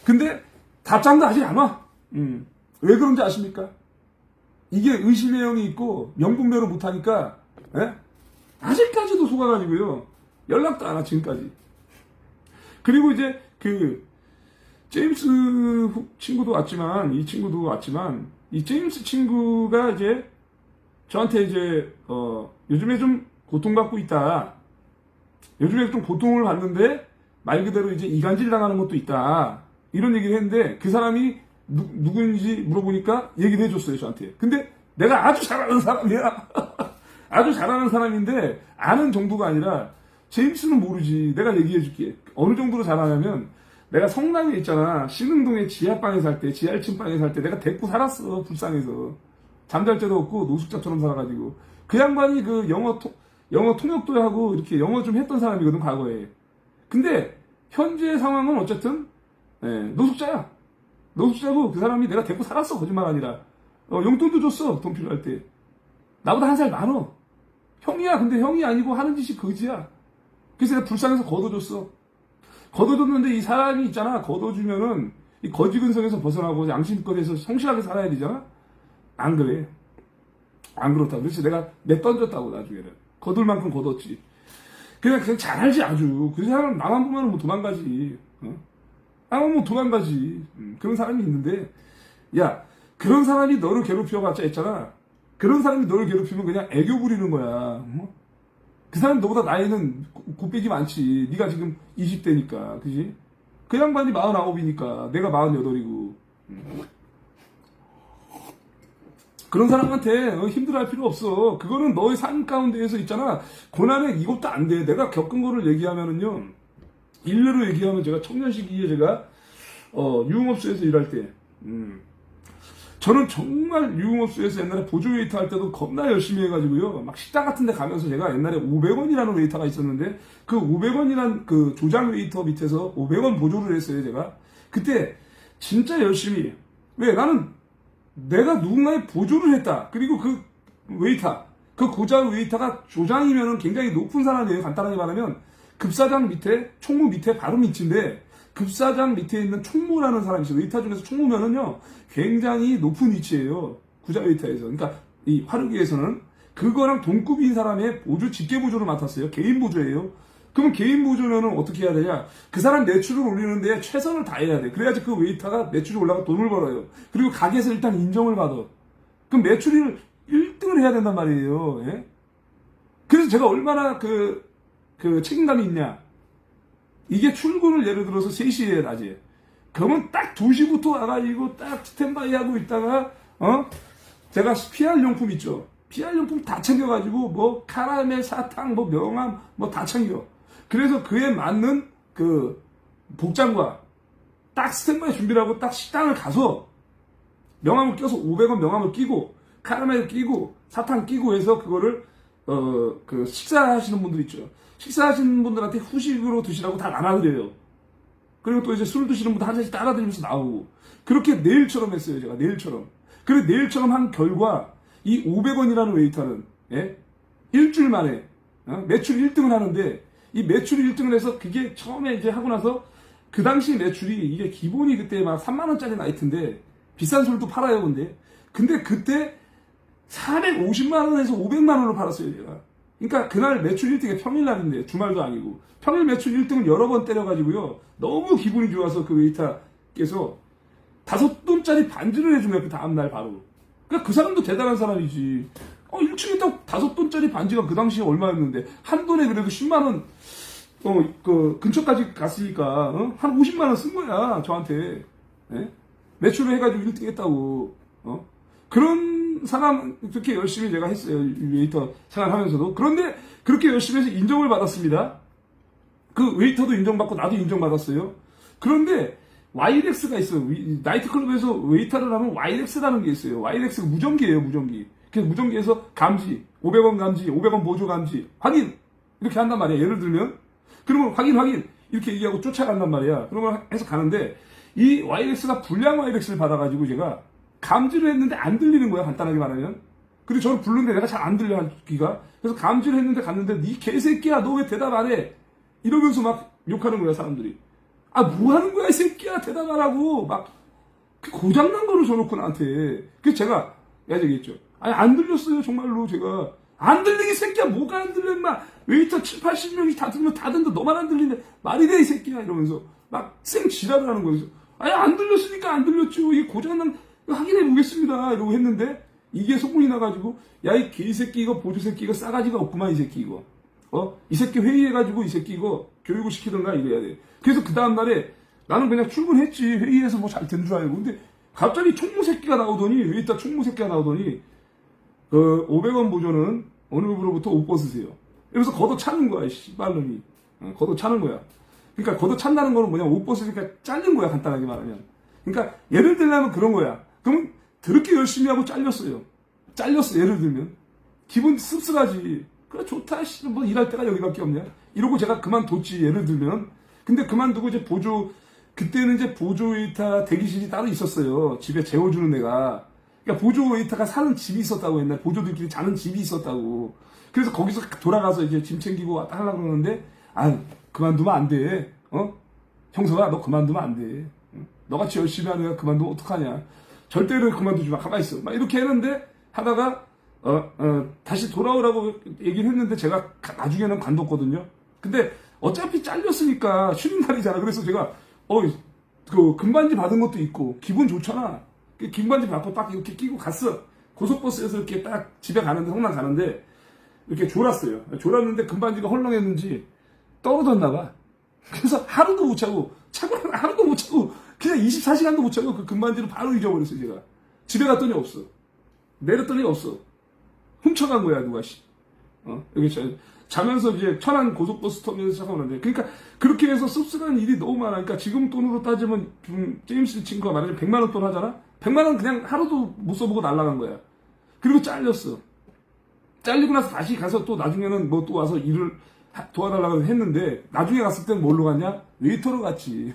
근데 답장도 아직 안 와. 왜 그런지 아십니까? 이게 의심의 영이 있고 명분별로 못하니까 아직까지도 속아가지고요. 연락도 안 와, 지금까지. 그리고 이제 제임스 친구도 왔지만 이 제임스 친구가 이제 저한테 이제 요즘에 좀 고통받고 있다. 요즘에 좀 고통을 받는데 말 그대로 이제 이간질 당하는 것도 있다. 이런 얘기를 했는데 그 사람이 누구인지 물어보니까 얘기를 해줬어요, 저한테. 근데 내가 아주 잘하는 사람이야. 아주 잘하는 사람인데 아는 정도가 아니라 제임스는 모르지. 내가 얘기해줄게. 어느 정도로 잘하냐면 내가 성남에 있잖아. 신흥동에 지하방에 살 때, 지하 1층방에 살 때 내가 데리고 살았어. 불쌍해서. 잠잘 데도 없고 노숙자처럼 살아가지고. 그 양반이 영어 통역도 하고 이렇게 영어 좀 했던 사람이거든, 과거에. 근데 현재 상황은 어쨌든 노숙자야. 노숙자고 그 사람이 내가 데리고 살았어. 거짓말 아니라. 용돈도 줬어. 돈 필요할 때. 나보다 한 살 많어. 형이야. 근데 형이 아니고 하는 짓이 거지야. 그래서 내가 불쌍해서 걷어줬어. 걷어줬는데 이 사람이 있잖아. 걷어주면은 이 거지 근성에서 벗어나고 양심껏 해서 성실하게 살아야 되잖아. 안 그래. 안 그렇다고. 그래서 내가 내던졌다고 나중에는. 거둘 만큼 걷었지. 그냥 잘 알지 아주. 그 사람 나만 보면 뭐 도망가지. 나만 보면 도망가지. 그런 사람이 있는데 야 그런 사람이 너를 괴롭혀봤자 했잖아. 그런 사람이 너를 괴롭히면 그냥 애교 부리는 거야. 그 사람 너보다 나이는 곱빼기 많지. 네가 지금 20대니까. 그지? 그 양반이 49이니까 내가 48이고. 그런 사람한테 힘들어할 필요 없어. 그거는 너의 삶 가운데에서 있잖아. 고난에 이것도 안 돼. 내가 겪은 거를 얘기하면은요. 일례로 얘기하면 제가 청년 시기에 제가 유흥업소에서 일할 때 저는 정말 유흥업소에서 옛날에 보조 웨이터 할 때도 겁나 열심히 해가지고요. 막 식당 같은 데 가면서 제가 옛날에 500원이라는 웨이터가 있었는데 그 500원이란 그 조장 웨이터 밑에서 500원 보조를 했어요, 제가. 그때 진짜 열심히. 왜? 나는 내가 누군가의 보조를 했다. 그리고 그 웨이터, 그 고장 웨이터가 조장이면은 굉장히 높은 사람이에요. 간단하게 말하면 급사장 밑에, 총무 밑에 바로 밑인데 급사장 밑에 있는 총무라는 사람이 있어요. 웨이터 중에서 총무면은요 굉장히 높은 위치예요. 구자 웨이터에서. 그러니까 이 화르기에서는 그거랑 동급인 사람의 보조, 직계 보조를 맡았어요. 개인 보조예요. 그러면 개인 보조면은 어떻게 해야 되냐? 그 사람 매출을 올리는데 최선을 다해야 돼. 그래야지 그 웨이터가 매출이 올라가 돈을 벌어요. 그리고 가게에서 일단 인정을 받아. 그럼 매출을 1등을 해야 된단 말이에요. 예? 그래서 제가 얼마나 그 책임감이 있냐? 이게 출근을 예를 들어서 3시에 낮에. 그러면 딱 2시부터 와가지고 딱 스탠바이 하고 있다가, 제가 PR 용품 있죠. PR 용품 다 챙겨가지고, 뭐, 카라멜, 사탕, 뭐, 명함, 뭐, 다 챙겨. 그래서 그에 맞는 그, 복장과 딱 스탠바이 준비를 하고 딱 식당을 가서 명함을 껴서 500원 명함을 끼고, 카라멜 끼고, 사탕 끼고 해서 그거를, 그, 식사하시는 분들 있죠. 식사하시는 분들한테 후식으로 드시라고 다 나눠드려요. 그리고 또 이제 술 드시는 분들 한 잔씩 따라드리면서 나오고. 그렇게 내일처럼 했어요, 제가. 내일처럼. 그래, 내일처럼 한 결과, 이 500원이라는 웨이터는, 예? 일주일 만에, 매출 1등을 하는데, 이 매출 1등을 해서 그게 처음에 이제 하고 나서, 그 당시 매출이, 이게 기본이 그때 막 3만원짜리 나이트인데, 비싼 술도 팔아요, 근데 그때 450만원에서 500만원을 팔았어요, 제가. 그러니까 그날 매출 1등이 평일날인데, 주말도 아니고. 평일 매출 1등을 여러 번 때려가지고요. 너무 기분이 좋아서 그 웨이터께서 5돈짜리 반지를 해준 거예요, 그 다음날 바로. 그러니까 그 사람도 대단한 사람이지. 1층에 딱 5돈짜리 반지가 그 당시에 얼마였는데, 한 돈에 그래도 10만원, 그 근처까지 갔으니까, 한 50만원 쓴 거야, 저한테. 예? 매출을 해가지고 1등 했다고. 그런 사람, 그렇게 열심히 제가 했어요. 웨이터 생활하면서도. 그런데 그렇게 열심히 해서 인정을 받았습니다. 그 웨이터도 인정받고 나도 인정받았어요. 그런데 와이렉스가 있어요. 나이트클럽에서 웨이터를 하면 와이렉스라는 게 있어요. 와이렉스가 무전기예요, 무전기. 그래서 무전기에서 감지, 500원 감지, 500원 보조 감지, 확인! 이렇게 한단 말이야. 예를 들면. 그러면 확인! 이렇게 얘기하고 쫓아간단 말이야. 그러면 해서 가는데, 이 와이렉스가 불량 와이렉스를 받아가지고 제가 감지를 했는데 안 들리는 거야, 간단하게 말하면. 그리고 저를 부르는데 내가 잘 안 들려, 귀가. 그래서 감지를 했는데 갔는데, 니 개새끼야, 너 왜 대답 안 해? 이러면서 막 욕하는 거야, 사람들이. 뭐 하는 거야, 이 새끼야, 대답 안 하고. 막, 고장난 거를 줘놓고 나한테. 그래서 제가, 얘기했죠. 안 들렸어요, 정말로, 제가. 안 들리게, 새끼야, 뭐가 안 들려, 임마. 웨이터 7, 80명이 다 들면 다 듣는데 너만 안 들리네. 말이 돼, 이 새끼야. 이러면서. 막, 지랄을 하는 거예요. 안 들렸으니까 안 들렸죠. 이게 고장난, 확인해 보겠습니다. 이러고 했는데, 이게 소문이 나가지고, 야, 이 개새끼 이거, 보조새끼 이거 싸가지가 없구만, 이 새끼 이거. 이 새끼 회의해가지고 이 새끼 이거 교육을 시키던가 이래야 돼. 그래서 그 다음날에 나는 그냥 출근했지. 회의에서 뭐 잘 된 줄 알고. 근데 갑자기 총무 새끼가 나오더니, 웨이터 총무 새끼가 나오더니, 500원 보조는 오늘부로부터 옷 벗으세요. 이러면서 걷어차는 거야, 씨발놈이. 걷어차는 거야. 그러니까 걷어찬다는 거는 뭐냐, 옷 벗으니까 잘린 거야, 간단하게 말하면. 그러니까 예를 들면 그런 거야. 그러면 그렇게 열심히 하고 잘렸어요. 예를 들면. 기분 씁쓸하지. 그래, 좋다, 씨, 뭐 일할 때가 여기밖에 없냐. 이러고 제가 그만뒀지, 예를 들면. 근데 그만두고 이제 그때는 이제 보조 웨이터 대기실이 따로 있었어요. 집에 재워주는 애가. 그러니까 보조 웨이터가 사는 집이 있었다고, 옛날 보조들끼리 자는 집이 있었다고. 그래서 거기서 돌아가서 이제 짐 챙기고 왔다 하려고 그러는데, 그만두면 안 돼. 형서가 너 그만두면 안 돼. 너같이 열심히 하는 애가 그만두면 어떡하냐. 절대로 그만두지 마. 가만히 있어. 막 이렇게 했는데, 하다가, 다시 돌아오라고 얘기를 했는데 제가 나중에는 관뒀거든요. 근데 어차피 잘렸으니까 쉬는 날이잖아. 그래서 제가, 그 금반지 받은 것도 있고, 기분 좋잖아. 금반지 받고 딱 이렇게 끼고 갔어. 고속버스에서 이렇게 딱 집에 가는데, 성남 가는데, 이렇게 졸았어요. 졸았는데 금반지가 헐렁했는지 떨어졌나봐. 그래서 하루도 못 자고, 하루도 못 자고, 그냥 24시간도 못 자고 그 금반지를 바로 잊어버렸어요, 제가. 집에 갔더니 없어. 내렸더니 없어. 훔쳐간 거야, 누가, 여기 자면서 이제 천안 고속버스 터미널에서 시작하는데. 그러니까 그렇게 해서 씁쓸한 일이 너무 많아. 그러니까 지금 돈으로 따지면, 제임스 친구가 말하자면 100만원 돈 하잖아? 100만원 그냥 하루도 못 써보고 날아간 거야. 그리고 잘렸어. 잘리고 나서 다시 가서 또 나중에는 뭐 또 와서 일을 도와달라고 했는데, 나중에 갔을 때는 뭘로 갔냐? 웨이터로 갔지.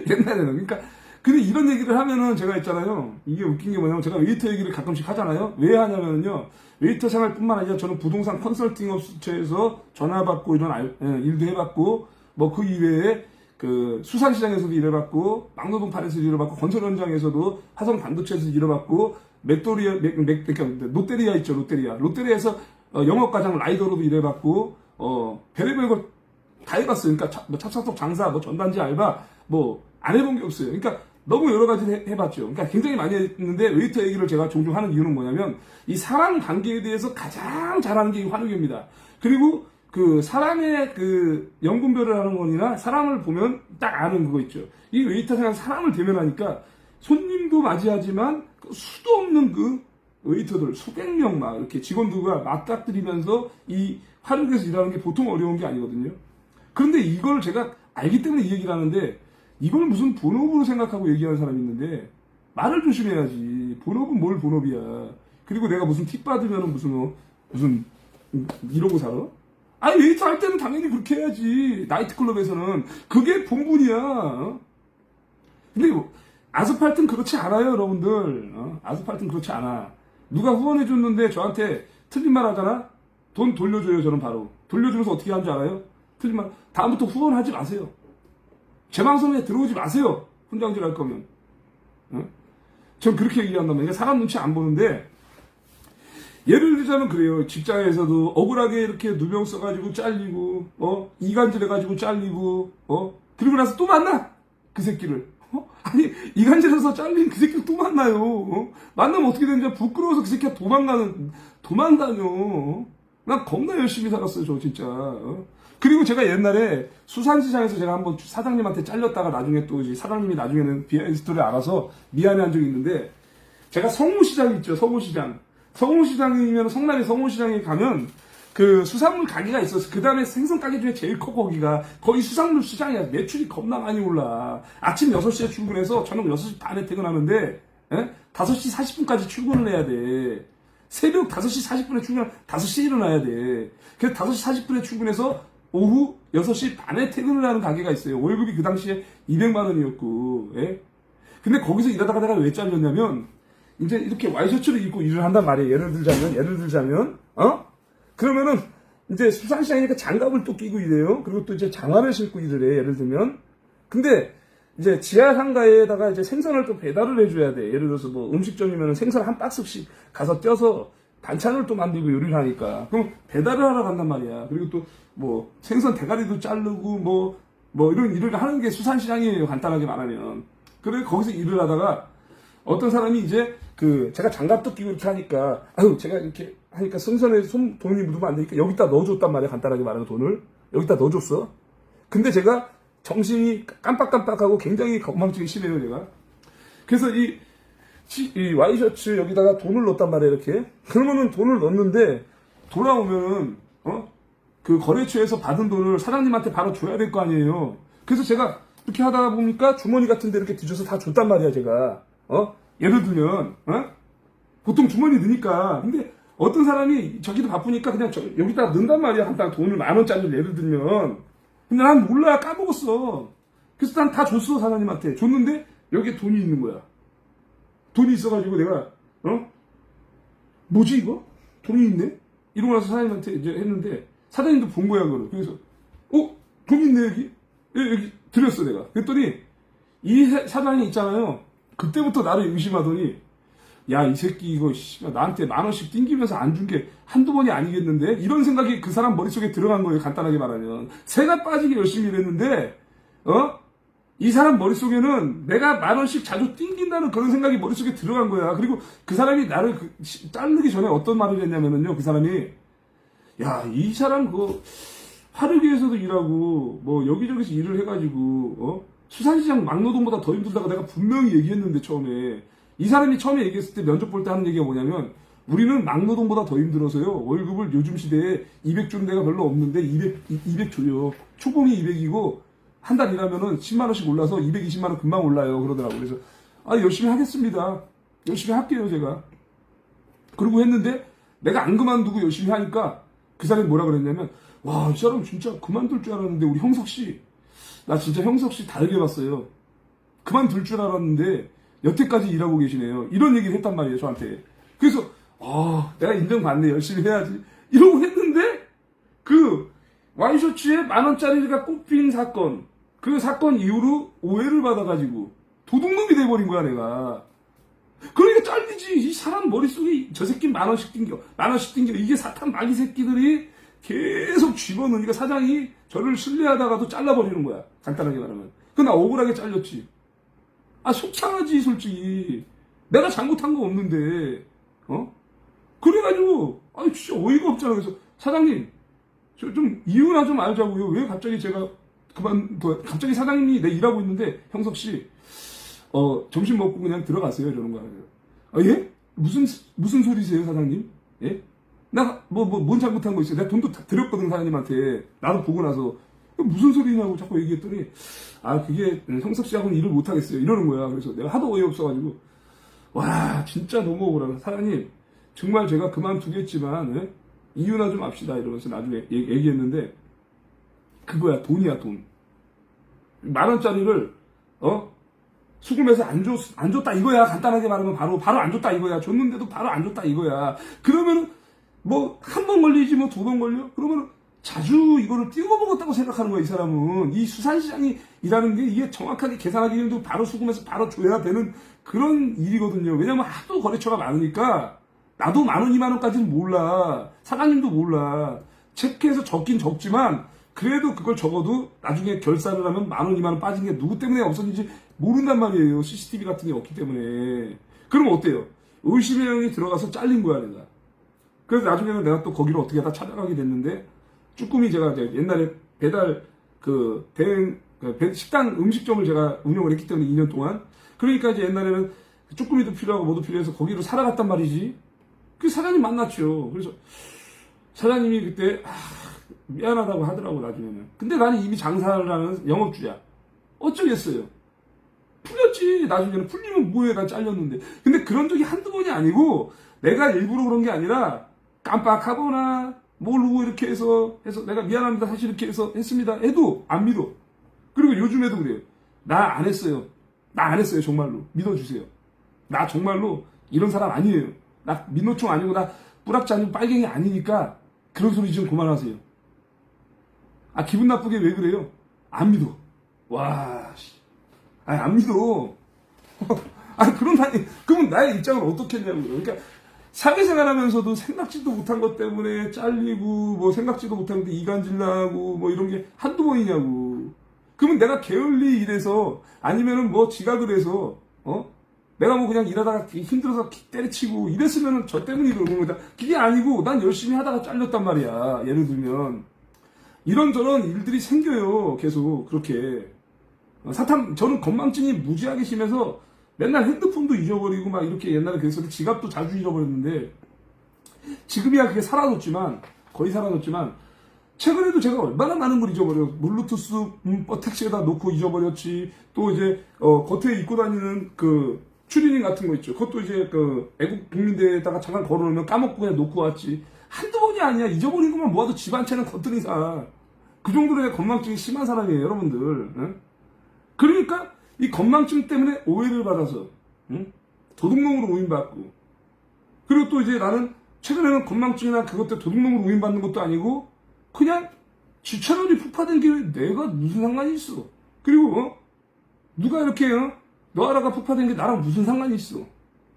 옛날에는. 그러니까, 근데 이런 얘기를 하면은 제가 있잖아요. 이게 웃긴 게 뭐냐면, 제가 웨이터 얘기를 가끔씩 하잖아요. 왜 하냐면요. 웨이터 생활뿐만 아니라 저는 부동산 컨설팅 업체에서 전화 받고 이런 일도 해봤고, 뭐 그 이외에 그 수산시장에서도 일해봤고, 막노동판에서도 일해봤고, 건설 현장에서도 화성 반도체에서 일해봤고, 롯데리아 있죠, 롯데리아에서 영업과장 라이더로도 일해봤고, 별의별 거 다 해봤어요. 그러니까 찹쌀떡 장사, 뭐 전단지 알바, 뭐 안 해본 게 없어요. 그러니까 너무 여러 가지 해봤죠. 그러니까 굉장히 많이 했는데, 웨이터 얘기를 제가 종종 하는 이유는 뭐냐면, 이 사람 관계에 대해서 가장 잘하는 게 이 환우기입니다. 그리고 그 사람의 그 연분별을 하는 거나 사람을 보면 딱 아는 그거 있죠. 이 웨이터가 사람을 대면하니까 손님도 맞이하지만 그 수도 없는 그 웨이터들 수백 명 막 이렇게 직원들과 맞닥뜨리면서 이 화력에서 일하는 게 보통 어려운 게 아니거든요. 그런데 이걸 제가 알기 때문에 이 얘기를 하는데 이걸 무슨 본업으로 생각하고 얘기하는 사람이 있는데 말을 조심해야지. 본업은 뭘 본업이야. 그리고 내가 무슨 팁 받으면 무슨 이러고 살아? 아니 웨이터 할 때는 당연히 그렇게 해야지. 나이트클럽에서는 그게 본분이야. 근데 아스팔트는 그렇지 않아요, 여러분들. 아스팔트는 그렇지 않아. 누가 후원해줬는데 저한테 틀린 말 하잖아? 돈 돌려줘요, 저는 바로. 돌려주면서 어떻게 하는 줄 알아요? 틀린 말. 다음부터 후원하지 마세요. 제 방송에 들어오지 마세요. 혼장질 할 거면. 전 그렇게 얘기한단 말이에요. 사람 눈치 안 보는데, 예를 들자면 그래요. 직장에서도 억울하게 이렇게 누명 써가지고 잘리고, 이간질 해가지고 잘리고, 그리고 나서 또 만나! 그 새끼를. 아니, 이간질해서 잘린 그 새끼를 또 만나요. 만나면 어떻게 되는지 부끄러워서 그 새끼가 도망다녀. 난 겁나 열심히 살았어요, 저 진짜. 그리고 제가 옛날에 수산시장에서 제가 한번 사장님한테 잘렸다가 나중에 또 사장님이 나중에는 비하인드 스토리를 알아서 미안해한 적이 있는데, 제가 성무시장 있죠, 성무시장. 성무시장이면 성남의 성무시장에 가면 그 수산물 가게가 있어서 그 다음에 생선 가게 중에 제일 커 거기가 거의 수산물 시장이야. 매출이 겁나 많이 올라. 아침 6시에 출근해서 저녁 6시 반에 퇴근하는데 5시 40분까지 출근을 해야 돼. 새벽 5시 40분에 출근하면 5시에 일어나야 돼. 그래서 5시 40분에 출근해서 오후 6시 반에 퇴근을 하는 가게가 있어요. 월급이 그 당시에 200만 원이었고. 근데 거기서 일하다가 내가 왜 잘렸냐면 이제 이렇게 와이셔츠를 입고 일을 한단 말이에요. 예를 들자면 그러면은 이제 수산시장이니까 장갑을 또 끼고 일해요. 그리고 또 이제 장화를 신고 일을 해. 예를 들면. 근데 이제 지하 상가에다가 이제 생선을 또 배달을 해줘야 돼. 예를 들어서 뭐 음식점이면 생선 한 박스씩 가서 쪄서 반찬을 또 만들고 요리를 하니까. 그럼 배달을 하러 간단 말이야. 그리고 또 뭐 생선 대가리도 자르고 뭐 이런 일을 하는 게 수산시장이에요. 간단하게 말하면. 그래 거기서 일을 하다가 어떤 사람이 이제 제가 장갑도 끼고 이렇게 하니까 제가 이렇게 하니까 생선에 돈이 묻으면 안 되니까 여기다 넣어줬단 말이야. 간단하게 말하면 돈을 여기다 넣어줬어. 근데 제가 정신이 깜빡깜빡하고 굉장히 건망증이 심해요, 제가. 그래서 이 와이셔츠 여기다가 돈을 넣었단 말이야, 이렇게. 그러면은 돈을 넣었는데 돌아오면은 그 거래처에서 받은 돈을 사장님한테 바로 줘야 될 거 아니에요. 그래서 제가 이렇게 하다 보니까 주머니 같은 데 이렇게 뒤져서 다 줬단 말이야, 제가. 예를 들면 보통 주머니 넣으니까. 근데 어떤 사람이 저기도 바쁘니까 그냥 여기다 넣는단 말이야. 한 달 돈을 10,000원짜리를 예를 들면. 근데 난 몰라, 까먹었어. 그래서 난 다 줬어, 사장님한테. 줬는데 여기에 돈이 있는 거야. 돈이 있어가지고 내가 뭐지 이거? 돈이 있네? 이러고 나서 사장님한테 이제 했는데 사장님도 본 거야, 그걸. 그래서 돈이 있네, 여기. 여기 드렸어, 내가. 그랬더니 이 사장이 있잖아요. 그때부터 나를 의심하더니, 야, 이 새끼 이거 나한테 10,000원씩 띵기면서 안 준 게 한두 번이 아니겠는데? 이런 생각이 그 사람 머릿속에 들어간 거예요, 간단하게 말하면. 새가 빠지게 열심히 일했는데 이 사람 머릿속에는 내가 10,000원씩 자주 띵긴다는 그런 생각이 머릿속에 들어간 거야. 그리고 그 사람이 나를 자르기 전에 어떤 말을 했냐면요, 그 사람이, 야, 이 사람 화력위에서도 일하고 뭐 여기저기서 일을 해가지고 수산시장 막노동보다 더 힘들다고 내가 분명히 얘기했는데, 처음에 이 사람이 처음에 얘기했을 때 면접 볼 때 하는 얘기가 뭐냐면, 우리는 막노동보다 더 힘들어서요, 월급을 요즘 시대에 200 주는 데가 별로 없는데 200 줘요. 초봉이 200이고 한 달 일하면은 10만원씩 올라서 220만원 금방 올라요, 그러더라고. 그래서 열심히 하겠습니다. 열심히 할게요, 제가. 그러고 했는데 내가 안 그만두고 열심히 하니까 그 사람이 뭐라 그랬냐면, 와, 이 사람 진짜 그만둘 줄 알았는데 우리 형석씨, 나 진짜 형석씨 다르게 봤어요. 그만둘 줄 알았는데 여태까지 일하고 계시네요. 이런 얘기를 했단 말이에요, 저한테. 그래서 내가 인정받네, 열심히 해야지, 이러고 했는데 그 와이셔츠에 10,000원짜리가 꼽힌 사건, 그 사건 이후로 오해를 받아가지고 도둑놈이 돼버린 거야, 내가. 그러니까 잘리지. 이 사람 머릿속에 저 새끼 10,000원씩 띵겨. 이게 사탄 마귀 새끼들이 계속 집어넣으니까 사장이 저를 신뢰하다가도 잘라버리는 거야, 간단하게 말하면. 나 억울하게 잘렸지. 속상하지, 솔직히. 내가 잘못한 거 없는데. 그래가지고 진짜 어이가 없잖아. 그래서 사장님, 좀 이유나 좀 알자고요. 왜 갑자기 제가 갑자기 사장님이 내 일하고 있는데 형석 씨, 점심 먹고 그냥 들어가세요. 이러는 거예요. 예? 무슨 소리세요, 사장님? 예? 뭔 잘못한 거 있어요? 내가 돈도 다 드렸거든, 사장님한테. 나도 보고 나서. 무슨 소리냐고 자꾸 얘기했더니, 그게 형석 씨하고는 일을 못 하겠어요. 이러는 거야. 그래서 내가 하도 어이없어가지고, 와, 진짜 너무 억울하다. 사장님, 정말 제가 그만두겠지만, 예? 이유나 좀 합시다. 이러면서 나중에 얘기했는데, 그거야, 돈이야, 돈. 10,000원짜리를, 수금해서 안 줬다 이거야. 간단하게 말하면 바로 안 줬다 이거야. 줬는데도 바로 안 줬다 이거야. 그러면은, 한 번 걸리지, 2번 걸려? 그러면은, 자주 이거를 띄워 먹었다고 생각하는 거야, 이 사람은. 이 수산시장이라는 게 이게 정확하게 계산하기 힘들고 바로 수금해서 바로 줘야 되는 그런 일이거든요. 왜냐면 하도 거래처가 많으니까, 나도 10,000원, 20,000원까지는 몰라. 사장님도 몰라. 체크해서 적긴 적지만, 그래도 그걸 적어도 나중에 결산을 하면 10,000원, 20,000원 빠진 게 누구 때문에 없었는지 모른단 말이에요. CCTV 같은 게 없기 때문에. 그럼 어때요? 의심의 형이 들어가서 잘린 거야, 내가. 그래서 나중에는 내가 또 거기를 어떻게 하다 찾아가게 됐는데, 쭈꾸미 제가 이제 옛날에 배달, 식당 음식점을 제가 운영을 했기 때문에 2년 동안. 그러니까 이제 옛날에는 쭈꾸미도 필요하고 뭐도 필요해서 거기로 살아갔단 말이지. 그 사장님 만났죠. 그래서 사장님이 그때, 미안하다고 하더라고, 나중에는. 근데 나는 이미 장사를 하는 영업주야. 어쩌겠어요. 풀렸지. 나중에는 풀리면 뭐해, 난 잘렸는데. 근데 그런 적이 한두 번이 아니고, 내가 일부러 그런 게 아니라, 깜빡하거나, 모르고 이렇게 해서 내가 미안합니다. 사실 이렇게 해서 했습니다. 해도 안 믿어. 그리고 요즘에도 그래요. 나 안 했어요. 정말로. 믿어주세요. 나 정말로 이런 사람 아니에요. 나 민노총 아니고 나 뿌락지 아니고 빨갱이 아니니까 그런 소리 좀 그만하세요. 기분 나쁘게 왜 그래요? 안 믿어. 와, 안 믿어. 그러면 나의 입장을 어떻게 했냐고요. 그러니까 사회생활 하면서도 생각지도 못한 것 때문에 잘리고, 생각지도 못한 데 이간질 나고, 이런 게 한두 번이냐고. 그러면 내가 게을리 일해서, 아니면은 지각을 해서, 내가 그냥 일하다가 힘들어서 때려치고 이랬으면은 저 때문에 이러는 거다. 그게 아니고, 난 열심히 하다가 잘렸단 말이야. 예를 들면. 이런저런 일들이 생겨요. 계속, 그렇게. 저는 건망증이 무지하게 심해서, 맨날 핸드폰도 잊어버리고 이렇게 옛날에 그랬었는데 지갑도 자주 잊어버렸는데 지금이야 그게 거의 사라졌지만 최근에도 제가 얼마나 많은 걸 잊어버려. 블루투스 택시에다 놓고 잊어버렸지. 또 이제 겉에 입고 다니는 추리닝 같은 거 있죠. 그것도 이제 애국 국민대에다가 잠깐 걸어놓으면 까먹고 그냥 놓고 왔지. 한두 번이 아니야. 잊어버린 것만 모아도 집 한 채는 거뜬히 사. 그 정도로 내가 건망증이 심한 사람이에요, 여러분들. 응? 그러니까 이 건망증 때문에 오해를 받아서 도둑놈으로 오인받고, 그리고 또 이제 나는 최근에는 건망증이나 그것 때문에 도둑놈으로 오인받는 것도 아니고 그냥 지 채널이 폭파된 게 내가 무슨 상관이 있어. 그리고 누가 이렇게 너 하라가 폭파된 게 나랑 무슨 상관이 있어.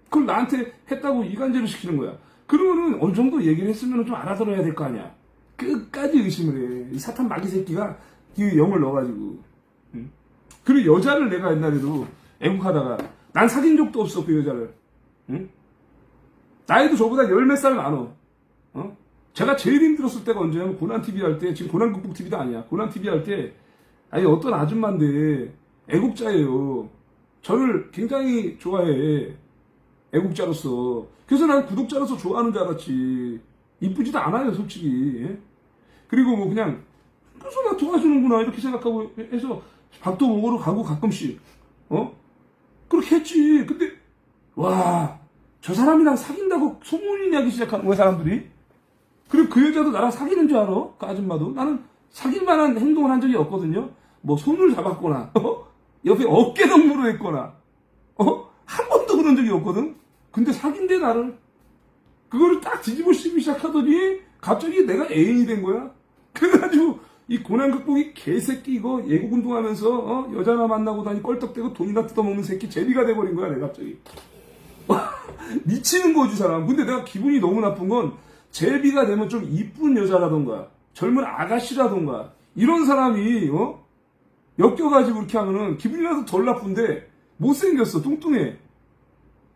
그걸 나한테 했다고 이간질을 시키는 거야. 그러면은 어느 정도 얘기를 했으면 좀 알아들어야 될 거 아니야. 끝까지 의심을 해. 이 사탄 마귀 새끼가 이 영을 넣어가지고. 그리고 여자를 내가 옛날에도 애국하다가 난 사귄 적도 없어, 그 여자를. 응? 나이도 저보다 10몇 살 많어. 제가 제일 힘들었을 때가 언제냐면 고난TV 할 때, 지금 고난극복TV도 아니야. 고난TV 할 때 어떤 아줌마인데 애국자예요. 저를 굉장히 좋아해. 애국자로서. 그래서 난 구독자로서 좋아하는 줄 알았지. 이쁘지도 않아요, 솔직히. 그리고 그냥 그래서 나 도와주는구나 이렇게 생각하고 해서 밥도 먹으러 가고 가끔씩 그렇게 했지. 근데 저 사람이랑 사귄다고 소문이 나기 시작하는 거야, 사람들이. 그리고 그 여자도 나랑 사귀는 줄 알아. 그 아줌마도. 나는 사귈 만한 행동을 한 적이 없거든요. 손을 잡았거나 옆에 어깨 동무를 했거나 한 번도 그런 적이 없거든. 근데 사귄대, 나를. 그거를 딱 뒤집어 씌우기 시작하더니 갑자기 내가 애인이 된 거야. 그래가지고 이 고난극복이 개새끼 이거 예고운동하면서 여자 하나 만나고 다니 껄떡대고 돈이나 뜯어먹는 새끼 제비가 돼버린 거야, 내가 갑자기. 미치는 거지, 사람. 근데 내가 기분이 너무 나쁜 건 제비가 되면 좀 이쁜 여자라던가 젊은 아가씨라던가 이런 사람이 엮여가지고 이렇게 하면은 기분이 나서 덜 나쁜데 못생겼어, 뚱뚱해.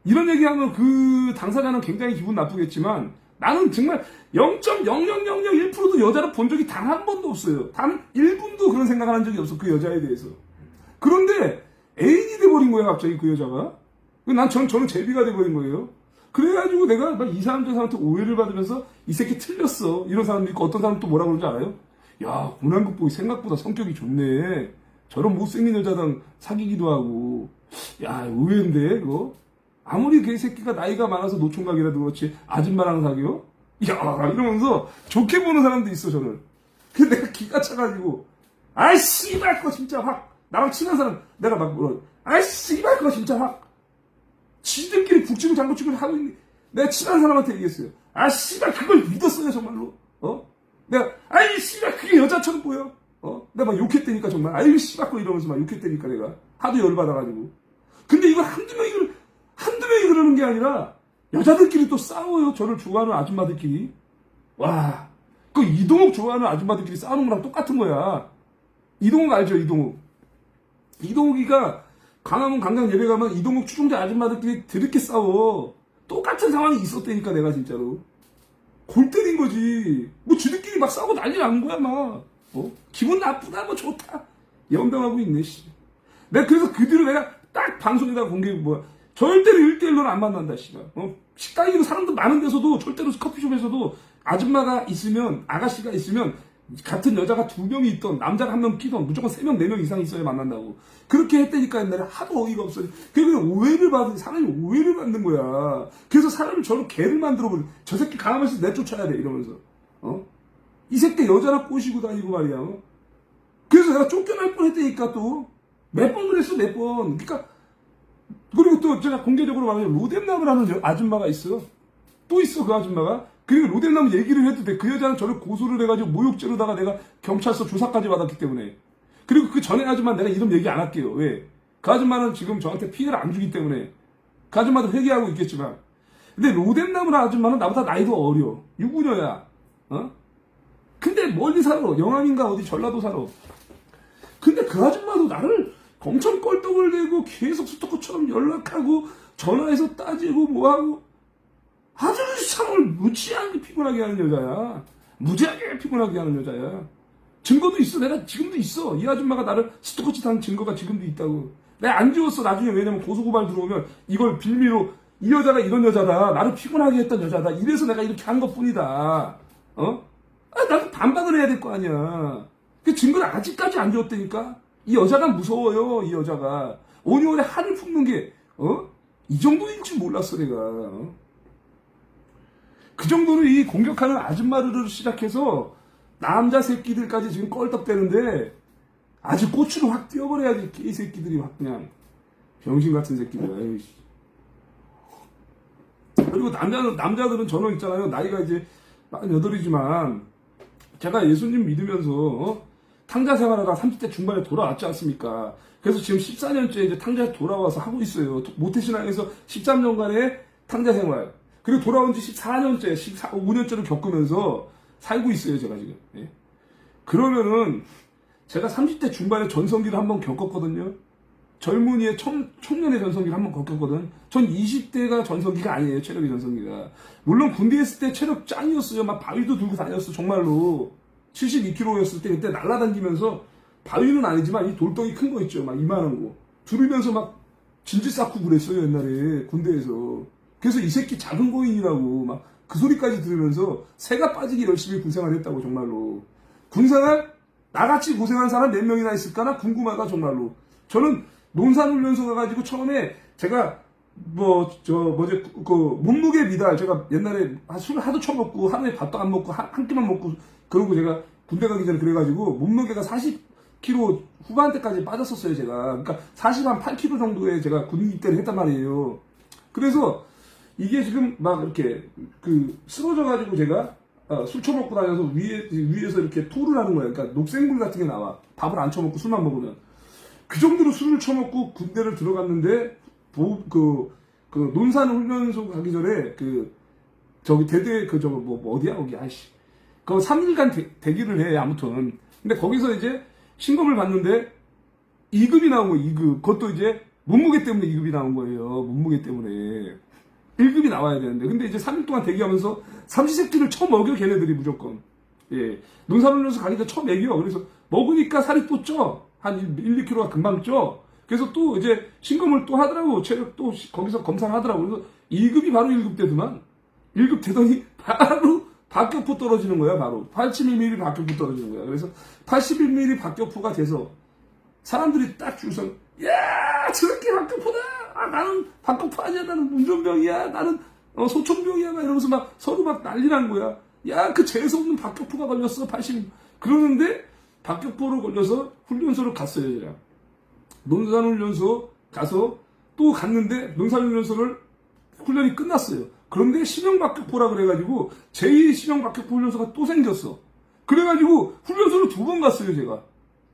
이런 얘기하면 그 당사자는 굉장히 기분 나쁘겠지만 나는 정말 0.00001%도 여자를 본 적이 단 한 번도 없어요. 단 1분도 그런 생각을 한 적이 없어. 그 여자에 대해서. 그런데 애인이 돼버린 거야, 갑자기 그 여자가. 저는 제비가 돼버린 거예요. 그래가지고 내가 막 이 사람 저 사람한테 오해를 받으면서 이 새끼 틀렸어. 이런 사람도 있고 어떤 사람은 또 뭐라 그러는지 알아요? 야, 고난극복이 생각보다 성격이 좋네. 저런 못생긴 여자랑 사귀기도 하고. 야, 의외인데, 그거? 아무리 그 새끼가 나이가 많아서 노총각이라도 그렇지, 아줌마랑 사귀어? 야, 이러면서 좋게 보는 사람도 있어, 저는. 근데 내가 기가 차가지고, 아이, 씨발, 그거 진짜 확. 나랑 친한 사람, 내가 막 뭐라, 아이, 씨발, 그거 진짜 확. 지들끼리 북치고 장구치고 하고 있는, 내가 친한 사람한테 얘기했어요. 아, 씨발, 그걸 믿었어요, 정말로. 내가, 아이, 씨발, 그게 여자처럼 보여. 내가 막 욕했다니까, 정말. 아이, 씨발, 이러면서 막 욕했다니까, 내가. 하도 열받아가지고. 근데 이걸 한두 명이 그러는 게 아니라, 여자들끼리 또 싸워요. 저를 좋아하는 아줌마들끼리. 와. 그 이동욱 좋아하는 아줌마들끼리 싸우는 거랑 똑같은 거야. 이동욱 알죠, 이동욱. 이동욱이가 광화문 강당 예배 가면 이동욱 추종자 아줌마들끼리 드럽게 싸워. 똑같은 상황이 있었다니까, 내가 진짜로. 골 때린 거지. 뭐 지들끼리 막 싸우고 난리 난 거야, 막. 기분 나쁘다, 뭐 좋다. 연병하고 있네, 씨. 내가 그래서 그 뒤로 내가 딱 방송에다가 공개, 뭐야. 절대로 1대1로는 안 만난다, 씨발. 식당이고 사람들 많은 데서도, 절대로 커피숍에서도 아줌마가 있으면, 아가씨가 있으면, 같은 여자가 2명이 있던, 남자가 1명 끼던, 무조건 3명, 4명 이상 있어야 만난다고. 그렇게 했다니까, 옛날에 하도 어이가 없어요. 그래서 사람이 오해를 받는 거야. 그래서 사람을 저런 개를 만들어버려. 저 새끼 강하면서 내쫓아야 돼, 이러면서. 이 새끼 여자랑 꼬시고 다니고 말이야. 그래서 내가 쫓겨날 뻔 했다니까, 또. 몇 번 그랬어, 몇 번. 그러니까, 그리고 또 제가 공개적으로 말하면 로뎀남을 하는 아줌마가 있어요. 또 있어, 그 아줌마가. 그리고 로뎀남 얘기를 해도 돼. 그 여자는 저를 고소를 해가지고 모욕죄로다가 내가 경찰서 조사까지 받았기 때문에. 그리고 그 전에 아줌마 내가 이름 얘기 안 할게요. 왜? 그 아줌마는 지금 저한테 피해를 안 주기 때문에. 그 아줌마도 회개하고 있겠지만. 근데 로뎀남을 아줌마는 나보다 나이도 어려. 유부녀야. 근데 멀리 살아. 영암인가 어디 전라도 살아. 근데 그 아줌마도 나를 엄청 껄떡을 내고 계속 스토커처럼 연락하고 전화해서 따지고 뭐하고 아주 사람을 무지하게 피곤하게 하는 여자야. 무지하게 피곤하게 하는 여자야. 증거도 있어. 내가 지금도 있어. 이 아줌마가 나를 스토커짓 하는 증거가 지금도 있다고. 내가 안 지웠어. 나중에. 왜냐면 고소고발 들어오면 이걸 빌미로 이 여자가 이런 여자다. 나를 피곤하게 했던 여자다. 이래서 내가 이렇게 한 것뿐이다. 나도 반박을 해야 될 거 아니야. 그 증거를 아직까지 안 줬다니까. 이 여자가 무서워요. 이 여자가 5개월에 한을 품는 게 이 정도인지 몰랐어 내가. 그 정도로 이 공격하는 아줌마를 시작해서 남자 새끼들까지 지금 껄떡대는데 아주 꼬추를 확 띄워버려야지. 이 새끼들이 확 그냥 병신 같은 새끼들. 에이씨. 그리고 남자들은 저는 있잖아요. 나이가 이제 48이지만 제가 예수님 믿으면서 탕자 생활하다 30대 중반에 돌아왔지 않습니까? 그래서 지금 14년째 이제 탕자에 돌아와서 하고 있어요. 모태신앙에서 13년간의 탕자 생활. 그리고 돌아온 지 14년째, 5년째를 겪으면서 살고 있어요, 제가 지금. 예. 그러면은 제가 30대 중반에 전성기를 한번 겪었거든요. 젊은이의 청년의 전성기를 한번 겪었거든. 전 20대가 전성기가 아니에요, 체력의 전성기가. 물론 군대 있을 때 체력 짱이었어요. 막 바위도 들고 다녔어, 정말로. 72kg였을 때 그때 날아다니면서 바위는 아니지만 이 돌덩이 큰 거 있죠. 막 이만한 거. 들으면서 막 진지 쌓고 그랬어요, 옛날에 군대에서. 그래서 이 새끼 작은 거인이라고 막 그 소리까지 들으면서 새가 빠지게 열심히 군생활 했다고, 정말로. 군생활 나같이 고생한 사람 몇 명이나 있을까나 궁금하다, 정말로. 저는 논산훈련소 가가지고 처음에 제가 몸무게 미달, 제가 옛날에 술 하도 처먹고 하루에 밥도 안 먹고 한 끼만 먹고 그러고 제가 군대 가기 전에 그래가지고 몸무게가 40kg 후반대까지 빠졌었어요, 제가. 그러니까 48kg 정도에 제가 군 입대를 했단 말이에요. 그래서 이게 지금 막 이렇게 쓰러져가지고 제가 술 처먹고 다녀서 위에서 이렇게 토를 하는 거예요. 그러니까 녹색물 같은 게 나와. 밥을 안 처먹고 술만 먹으면. 그 정도로 술을 처먹고 군대를 들어갔는데 논산훈련소 가기 전에 저기 대대 어디야 거기 아이씨. 3일간 대기를 해, 아무튼. 근데 거기서 이제 신검을 봤는데 2급이 나온 거예요, 2급. 그것도 이제 몸무게 때문에 2급이 나온 거예요. 몸무게 때문에. 1급이 나와야 되는데. 근데 이제 3일 동안 대기하면서 삼시세끼를 처먹여, 걔네들이 무조건. 예. 농산훈련소 가기 전에 처먹여. 그래서 먹으니까 살이 또 쪄. 한 1, 2kg가 금방 쪄. 그래서 또 이제 신검을 또 하더라고. 체력 또 거기서 검사를 하더라고. 그래서 2급이 바로 1급 되더만. 1급 되더니 바로 박격포 떨어지는 거야, 바로. 81mm 박격포 떨어지는 거야. 그래서 81mm 박격포가 돼서 사람들이 딱 줄서, 야, 저렇게 박격포다! 아, 나는 박격포 아니야. 나는 운전병이야. 나는 소총병이야. 막 이러면서 막 서로 막 난리 난 거야. 야, 그 재수없는 박격포가 걸렸어. 80. 그러는데 박격포로 걸려서 훈련소를 갔어요, 제가. 농산훈련소 가서 또 갔는데 농산훈련소를 훈련이 끝났어요. 그런데 신형박격포라 그래가지고 제2신형박격포 훈련소가 또 생겼어. 그래가지고 훈련소를 2번 갔어요, 제가.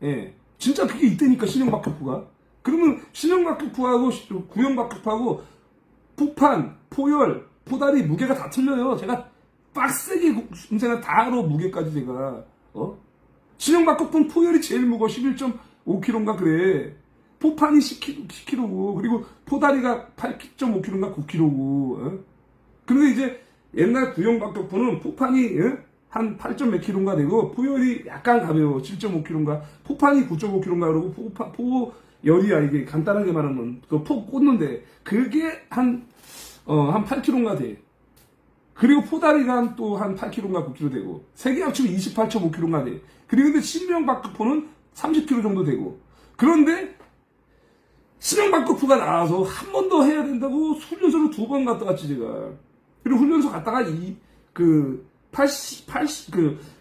예. 진짜 그게 있다니까, 신형박격포가. 그러면 신형박격포하고 구형박격포하고 포판, 포열, 포다리 무게가 다 틀려요. 제가 빡세게 군생활 다 하러 무게까지 제가 신형박격포는 포열이 제일 무거워. 11.5kg인가 그래. 포판이 10kg고 그리고 포다리가 8.5kg인가 9kg고. 그런데 이제 옛날 구형박격포는 포판이 한 8. 몇 kg인가 되고 포열이 약간 가벼워. 7.5kg인가. 포판이 9.5kg인가 그러고 포열이야. 이게 간단하게 말하면 그 포 꽂는데 그게 한 8kg인가 돼. 그리고 포다리가 또 한 8kg인가 9kg 되고 세 개 합치면 28.5kg인가 돼. 그리고 근데 신형박격포는 30kg 정도 되고. 그런데 신형박격포가 나와서 한 번 더 해야 된다고 훈련소를 2번 갔다 왔지 제가. 그리고 훈련소 갔다가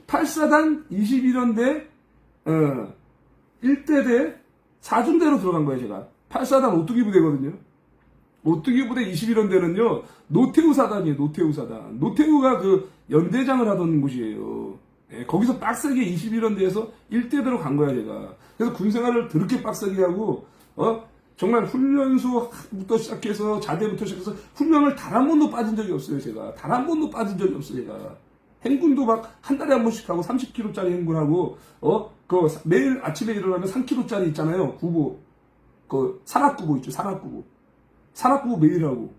8사단 21연대 1대대 4중대로 들어간 거예요 제가. 8사단 오뚜기 부대거든요. 오뚜기 부대 21연대는요 노태우 사단이에요. 노태우 사단. 노태우가 그 연대장을 하던 곳이에요. 예, 거기서 빡세게 21연대에서 1대대로 간 거야 제가. 그래서 군생활을 더럽게 빡세게 하고 정말 훈련소부터 시작해서 자대부터 시작해서 훈련을 단 한 번도 빠진 적이 없어요 제가. 단 한 번도 빠진 적이 없어요 제가. 행군도 막 한 달에 한 번씩 하고 30kg짜리 행군하고 그 매일 아침에 일어나면 3kg짜리 있잖아요. 구보. 그 산악구보 있죠. 산악구보 매일 하고.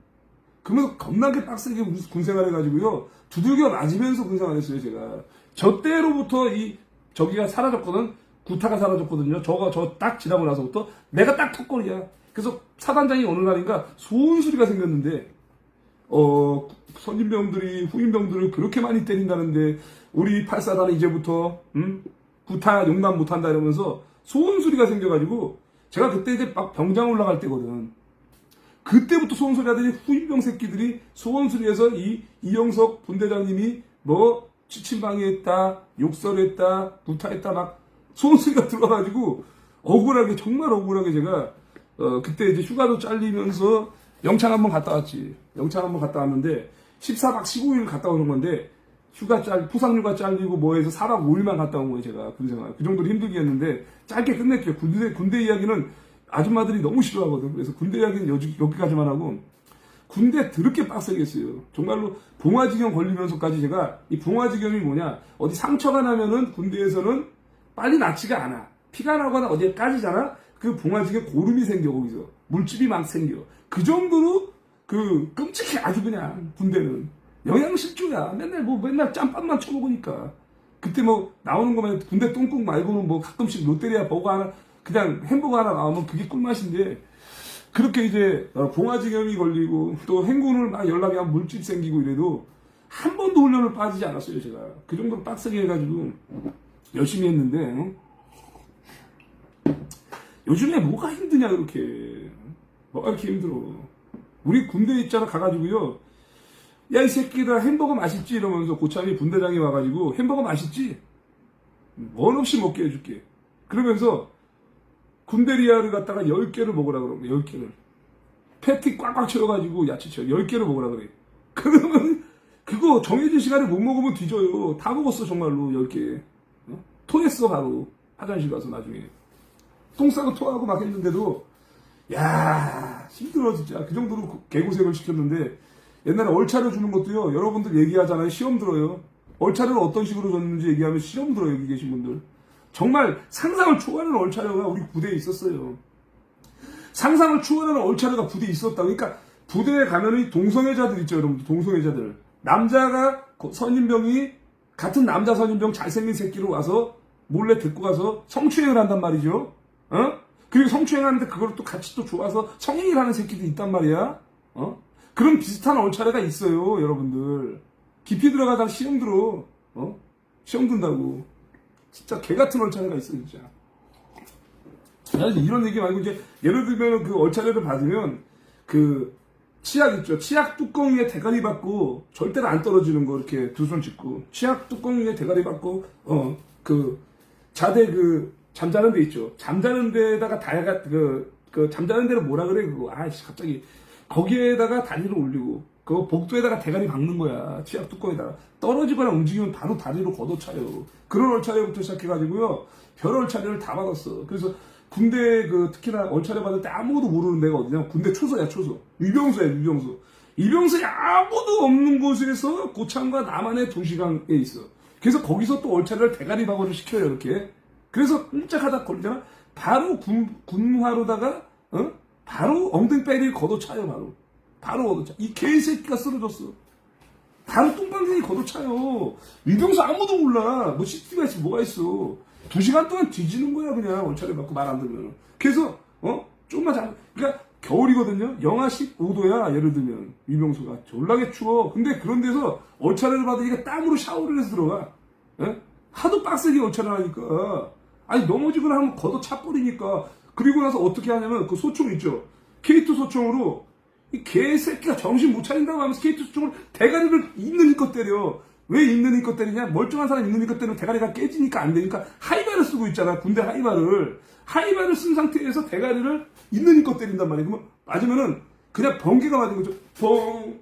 그러면서 겁나게 빡세게 군생활 해가지고요. 두들겨 맞으면서 군생활 했어요 제가. 저 때로부터 저기가 사라졌거든. 구타가 사라졌거든요. 저 딱 지나고 나서부터 내가 딱 턱걸이야. 그래서 사단장이 어느 날인가 소은 소리가 생겼는데 선임병들이 후임병들을 그렇게 많이 때린다는데 우리 8사단은 이제부터 구타 용납 못한다 이러면서 소은 소리가 생겨가지고 제가 그때 이제 막 병장 올라갈 때거든. 그때부터 소은 소리 하더니 후임병 새끼들이 소은 소리에서 이영석 분대장님이 뭐 취침방해했다, 욕설했다, 구타했다 막 소은 소리가 들어가지고 억울하게 정말 억울하게 제가 그때 이제 휴가도 잘리면서 영창 한번 갔다 왔지. 영창 한번 갔다 왔는데 14박 15일 갔다 오는 건데 포상휴가 잘리고 뭐해서 4박 5일만 갔다 온 거예요 제가 군생활. 그 정도로 힘들게 했는데 짧게 끝냈죠. 군대 이야기는 아줌마들이 너무 싫어하거든. 그래서 군대 이야기는 여기까지만 하고 군대 더럽게 빡세게 했어요. 정말로 봉화지경 걸리면서까지 제가 이 봉화지경이 뭐냐 어디 상처가 나면은 군대에서는 빨리 낫지가 않아. 피가 나거나 어디에 까지잖아. 그 봉화지경 고름이 생겨 거기서 물집이 막 생겨. 그 정도로 그 끔찍해 아주 그냥 군대는 영양실조야. 맨날 짬밥만 쳐먹으니까. 그때 뭐 나오는 거면 군대 똥국 말고는 뭐 가끔씩 롯데리아 버거 하나 그냥 햄버거 하나 나오면 그게 꿀맛인데 그렇게 이제 봉화지경이 걸리고 또 행군을 막 연락이 한 물집 생기고 이래도 한 번도 훈련을 빠지지 않았어요 제가. 그 정도로 빡세게 해가지고 열심히 했는데 요즘에 뭐가 힘드냐 그렇게. 뭐가 이렇게 힘들어. 우리 군대 있잖아 가가지고요. 야 이 새끼들아 햄버거 맛있지 이러면서 고참이 분대장이 와가지고 햄버거 맛있지? 원 없이 먹게 해줄게. 그러면서 군대리아를 갖다가 10개를 먹으라 그러고 10개를. 패티 꽉꽉 채워가지고 야채 10개를 먹으라 그래. 그러면 그거 정해진 시간에 못 먹으면 뒤져요. 다 먹었어 정말로 10개. 토했어 바로. 화장실 가서 나중에. 똥 싸고 토하고 막 했는데도 야 힘들어 진짜. 그 정도로 개고생을 시켰는데 옛날에 얼차려 주는 것도요. 여러분들 얘기하잖아요. 시험 들어요. 얼차려를 어떤 식으로 줬는지 얘기하면 시험 들어요. 여기 계신 분들. 정말 상상을 초월하는 얼차려가 우리 부대에 있었어요. 상상을 초월하는 얼차려가 부대에 있었다. 그러니까 부대에 가면은 동성애자들 있죠, 여러분들. 동성애자들. 남자가 선임병이 같은 남자 선임병 잘생긴 새끼로 와서 몰래 데리고 가서 성추행을 한단 말이죠. 어? 그리고 성추행하는데 그걸 또 같이 또 좋아서 성행위를 하는 새끼도 있단 말이야. 어? 그런 비슷한 얼차례가 있어요, 여러분들. 깊이 들어가다가 시험 들어. 어? 시험 든다고. 진짜 개 같은 얼차례가 있어, 진짜. 이런 얘기 말고 이제 예를 들면 그 얼차례를 받으면 그 치약 있죠. 치약 뚜껑 위에 대가리 받고 절대로 안 떨어지는 거 이렇게 두 손 짚고 치약 뚜껑 위에 대가리 받고 그 자대 그 잠자는 데 있죠. 잠자는 데다가 다야가 그 잠자는 데를 뭐라 그래 그거. 아이씨 갑자기 거기에다가 다리를 올리고 그 복도에다가 대가리 박는 거야. 치약 뚜껑에다가 떨어지거나 움직이면 바로 다리로 걷어차요. 그런 얼차례부터 시작해가지고요. 별 얼차례를 다 받았어. 그래서 군대 특히나 얼차례 받을 때 아무도 모르는 데가 어디냐? 군대 초소야, 초소. 위병소야, 위병소. 위병소에 아무도 없는 곳에서 고창과 남한의 도시강에 있어. 그래서 거기서 또 얼차례를 대가리 박어를 시켜요, 이렇게. 그래서 끔짝하다 걸리잖아. 바로 군화로다가 바로 엉덩이빼기를 걷어차요, 바로. 바로 걷어차. 이 개새끼가 쓰러졌어. 바로 똥방댕이 걷어차요. 위병소 아무도 몰라. 뭐 CCTV가 있어, 뭐가 있어. 2시간 동안 뒤지는 거야, 그냥. 얼차례 받고 말 안 들으면. 그래서, 조금만 그러니까 겨울이거든요? 영하 15도야, 예를 들면. 위병소가. 졸라게 추워. 근데 그런 데서 얼차례를 받으니까 땀으로 샤워를 해서 들어가. 예? 하도 빡세게 얼차례를 하니까. 아니, 넘어지거나 하면 걷어차버리니까. 그리고 나서 어떻게 하냐면, 그 소총 있죠? K2 소총으로, 이 개새끼가 정신 못 차린다고 하면서 K2 소총으로 대가리를 있는 힘껏 때려. 왜 있는 힘껏 때리냐? 멀쩡한 사람 있는 힘껏 때리면 대가리가 깨지니까 안 되니까 하이바를 쓰고 있잖아. 군대 하이바를. 하이바를 쓴 상태에서 대가리를 있는 힘껏 때린단 말이야. 그러면 맞으면은 그냥 번개가 맞은 거죠. 뻥.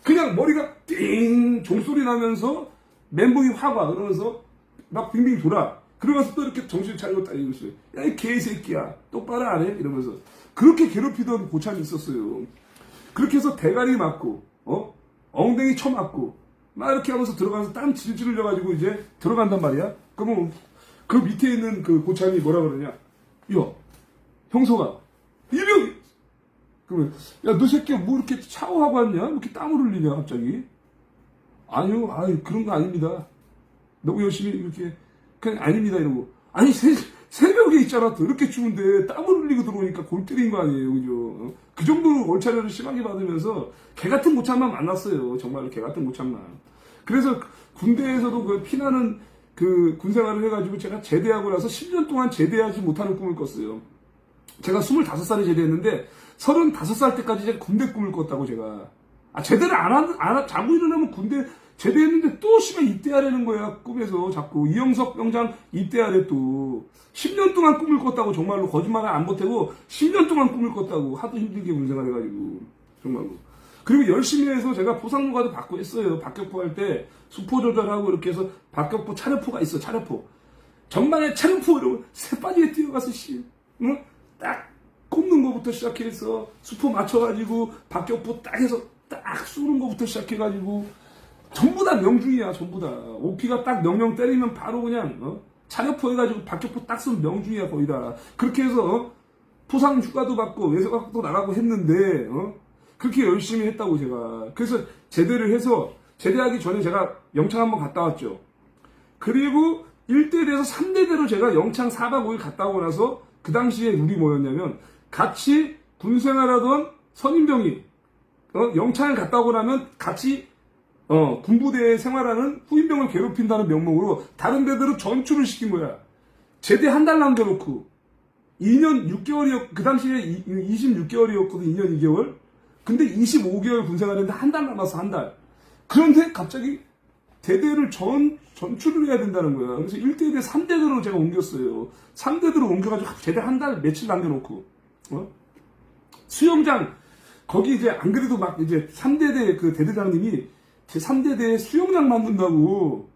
그냥 머리가 띵 종소리 나면서 멘붕이 확 와. 그러면서 막 빙빙 돌아. 그러면서 또 이렇게 정신 차리고 딱 이러고 있어요. 야, 이 개새끼야. 똑바로 안 해? 이러면서. 그렇게 괴롭히던 고참이 있었어요. 그렇게 해서 대가리 맞고, 엉덩이 쳐맞고, 막 이렇게 하면서 들어가서 땀 질질 흘려가지고 이제 들어간단 말이야. 그러면 그 밑에 있는 그 고참이 뭐라 그러냐. 야, 형소가, 이병이! 그러면, 야, 너 새끼 뭐 이렇게 샤워하고 왔냐? 왜 이렇게 땀을 흘리냐, 갑자기? 아니요, 그런 거 아닙니다. 너무 열심히 이렇게, 그냥 아닙니다, 이러고. 아니, 새벽에 있잖아. 더 이렇게 추운데 땀을 흘리고 들어오니까 골 때린 거 아니에요, 그죠? 그 정도로 얼차례를 심하게 받으면서 개 같은 고참만 만났어요. 정말로 개 같은 고참만. 그래서 군대에서도 그 피나는 그 군생활을 해가지고 제가 제대하고 나서 10년 동안 제대하지 못하는 꿈을 꿨어요. 제가 25살에 제대했는데 35살 때까지 제가 군대 꿈을 꿨다고 제가. 제대를 자고 일어나면 군대 제대했는데 또 씨발 입대하라는 거야. 꿈에서 자꾸 이영석 병장 입대하래 또. 10년 동안 꿈을 꿨다고. 정말로 거짓말을 안 보태고 10년 동안 꿈을 꿨다고. 하도 힘들게 군생활 해가지고 정말로. 그리고 열심히 해서 제가 포상무과도 받고 했어요. 박격포 할 때 수포 조절하고 이렇게 해서 박격포 차려포가 있어. 차려포 전방에 차려포 이러고 새빠지게 뛰어가서 딱 꼽는 거부터 시작해서 수포 맞춰가지고 박격포 딱 해서 딱 쏘는 거부터 시작해가지고 전부 다 명중이야. 전부 다 OP가 딱 명령 때리면 바로 그냥 차려포 해가지고 박격포 딱 쏘면 명중이야. 거의 다. 그렇게 해서 포상 휴가도 받고 외서학도 나가고 했는데 그렇게 열심히 했다고 제가. 그래서 제대를 해서 제대하기 전에 제가 영창 한번 갔다 왔죠. 그리고 1대대에서 3대대로 제가 영창 4박 5일 갔다 오고 나서 그 당시에 룰이 뭐였냐면 같이 군생활하던 선임병이 영창을 갔다 오고 나면 같이 군부대에 생활하는 후임병을 괴롭힌다는 명목으로 다른 데대로 전출을 시킨 거야. 제대 한 달 남겨놓고 2년 6개월이었 그 당시에 26개월이었거든. 2년 2개월. 근데 25개월 군생활했는데 한 달 남았어. 한 달. 그런데 갑자기 대대를 전출을 해야 된다는 거야. 그래서 1대대 3대대로 제가 옮겼어요. 3대대로 옮겨가지고 제대 한 달 며칠 남겨놓고 수영장 거기 이제 안 그래도 막 이제 3대대 그 대대장님이 제 3대대에 수영장 만든다고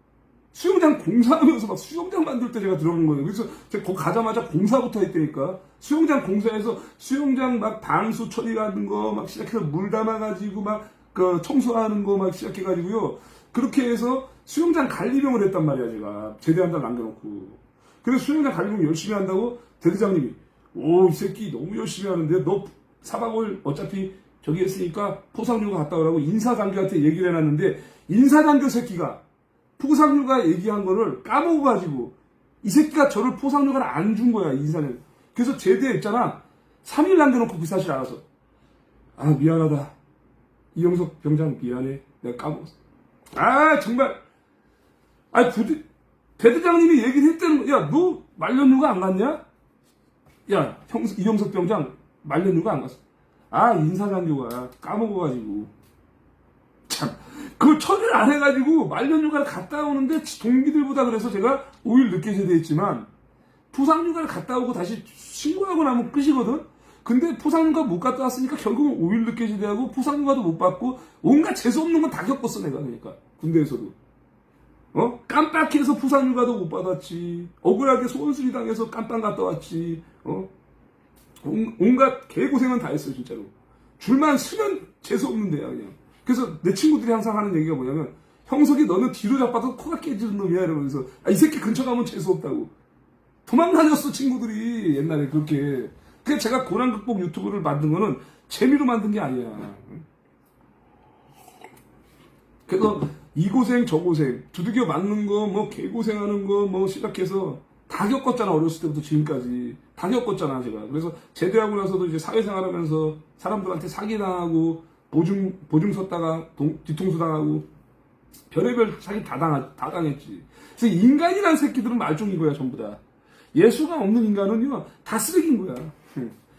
수영장 공사하면서 막 수영장 만들 때 제가 들어간 거예요. 그래서 제가 거기 가자마자 공사부터 했다니까. 수영장 공사해서 수영장 막 방수 처리하는 거 막 시작해서 물 담아가지고 막 그 청소하는 거 막 시작해가지고요. 그렇게 해서 수영장 관리병을 했단 말이야. 제가 제대 한 달 남겨놓고. 그래서 수영장 관리병 열심히 한다고 대대장님이 이 새끼 너무 열심히 하는데 너 4박 5일 어차피 저기 했으니까 포상류가 갔다 오라고 인사장교한테 얘기를 해놨는데 인사장교 새끼가 포상류가 얘기한 거를 까먹어가지고 이 새끼가 저를 포상류가 안 준 거야, 인사장교. 그래서 제대했잖아. 3일 남겨놓고 그 사실 알아서. 아, 미안하다. 이영석 병장 미안해. 내가 까먹었어. 아, 정말. 아, 대대장님이 얘기를 했다는, 야, 너 말년휴가 안 갔냐? 야, 이영석 병장 말년휴가 안 갔어. 아, 인사장교가 까먹어가지고. 참, 그걸 처리를 안 해가지고 말년휴가를 갔다 오는데 동기들보다 그래서 제가 5일 늦게 제대했지만 포상휴가를 갔다 오고 다시 신고하고 나면 끝이거든? 근데 포상휴가 못 갔다 왔으니까 결국은 5일 늦게 제대하고 포상휴가도 못 받고 온갖 재수없는 건 다 겪었어, 내가. 그러니까. 군대에서도. 깜빡해서 포상휴가도 못 받았지. 억울하게 소원수리 당해서 깜빡 갔다 왔지. 온갖 개고생은 다 했어, 진짜로. 줄만 서면 재수없는 데야, 그냥. 그래서 내 친구들이 항상 하는 얘기가 뭐냐면, 형석이 너는 뒤로 잡아도 코가 깨지는 놈이야, 이러면서. 아, 이 새끼 근처 가면 재수없다고. 도망다녔어, 친구들이. 옛날에 그렇게. 그래서 제가 고난극복 유튜브를 만든 거는 재미로 만든 게 아니야. 그래서 이 고생 저 고생 두들겨 맞는 거 뭐 개고생하는 거 뭐 시작해서 다 겪었잖아. 어렸을 때부터 지금까지 다 겪었잖아, 제가. 그래서 제대하고 나서도 이제 사회생활하면서 사람들한테 사기당하고 보증 섰다가 뒤통수 당하고 별의별 사기 다 당했지. 그래서 인간이란 새끼들은 말종인 거야, 전부 다. 예수가 없는 인간은요 다 쓰레기인 거야.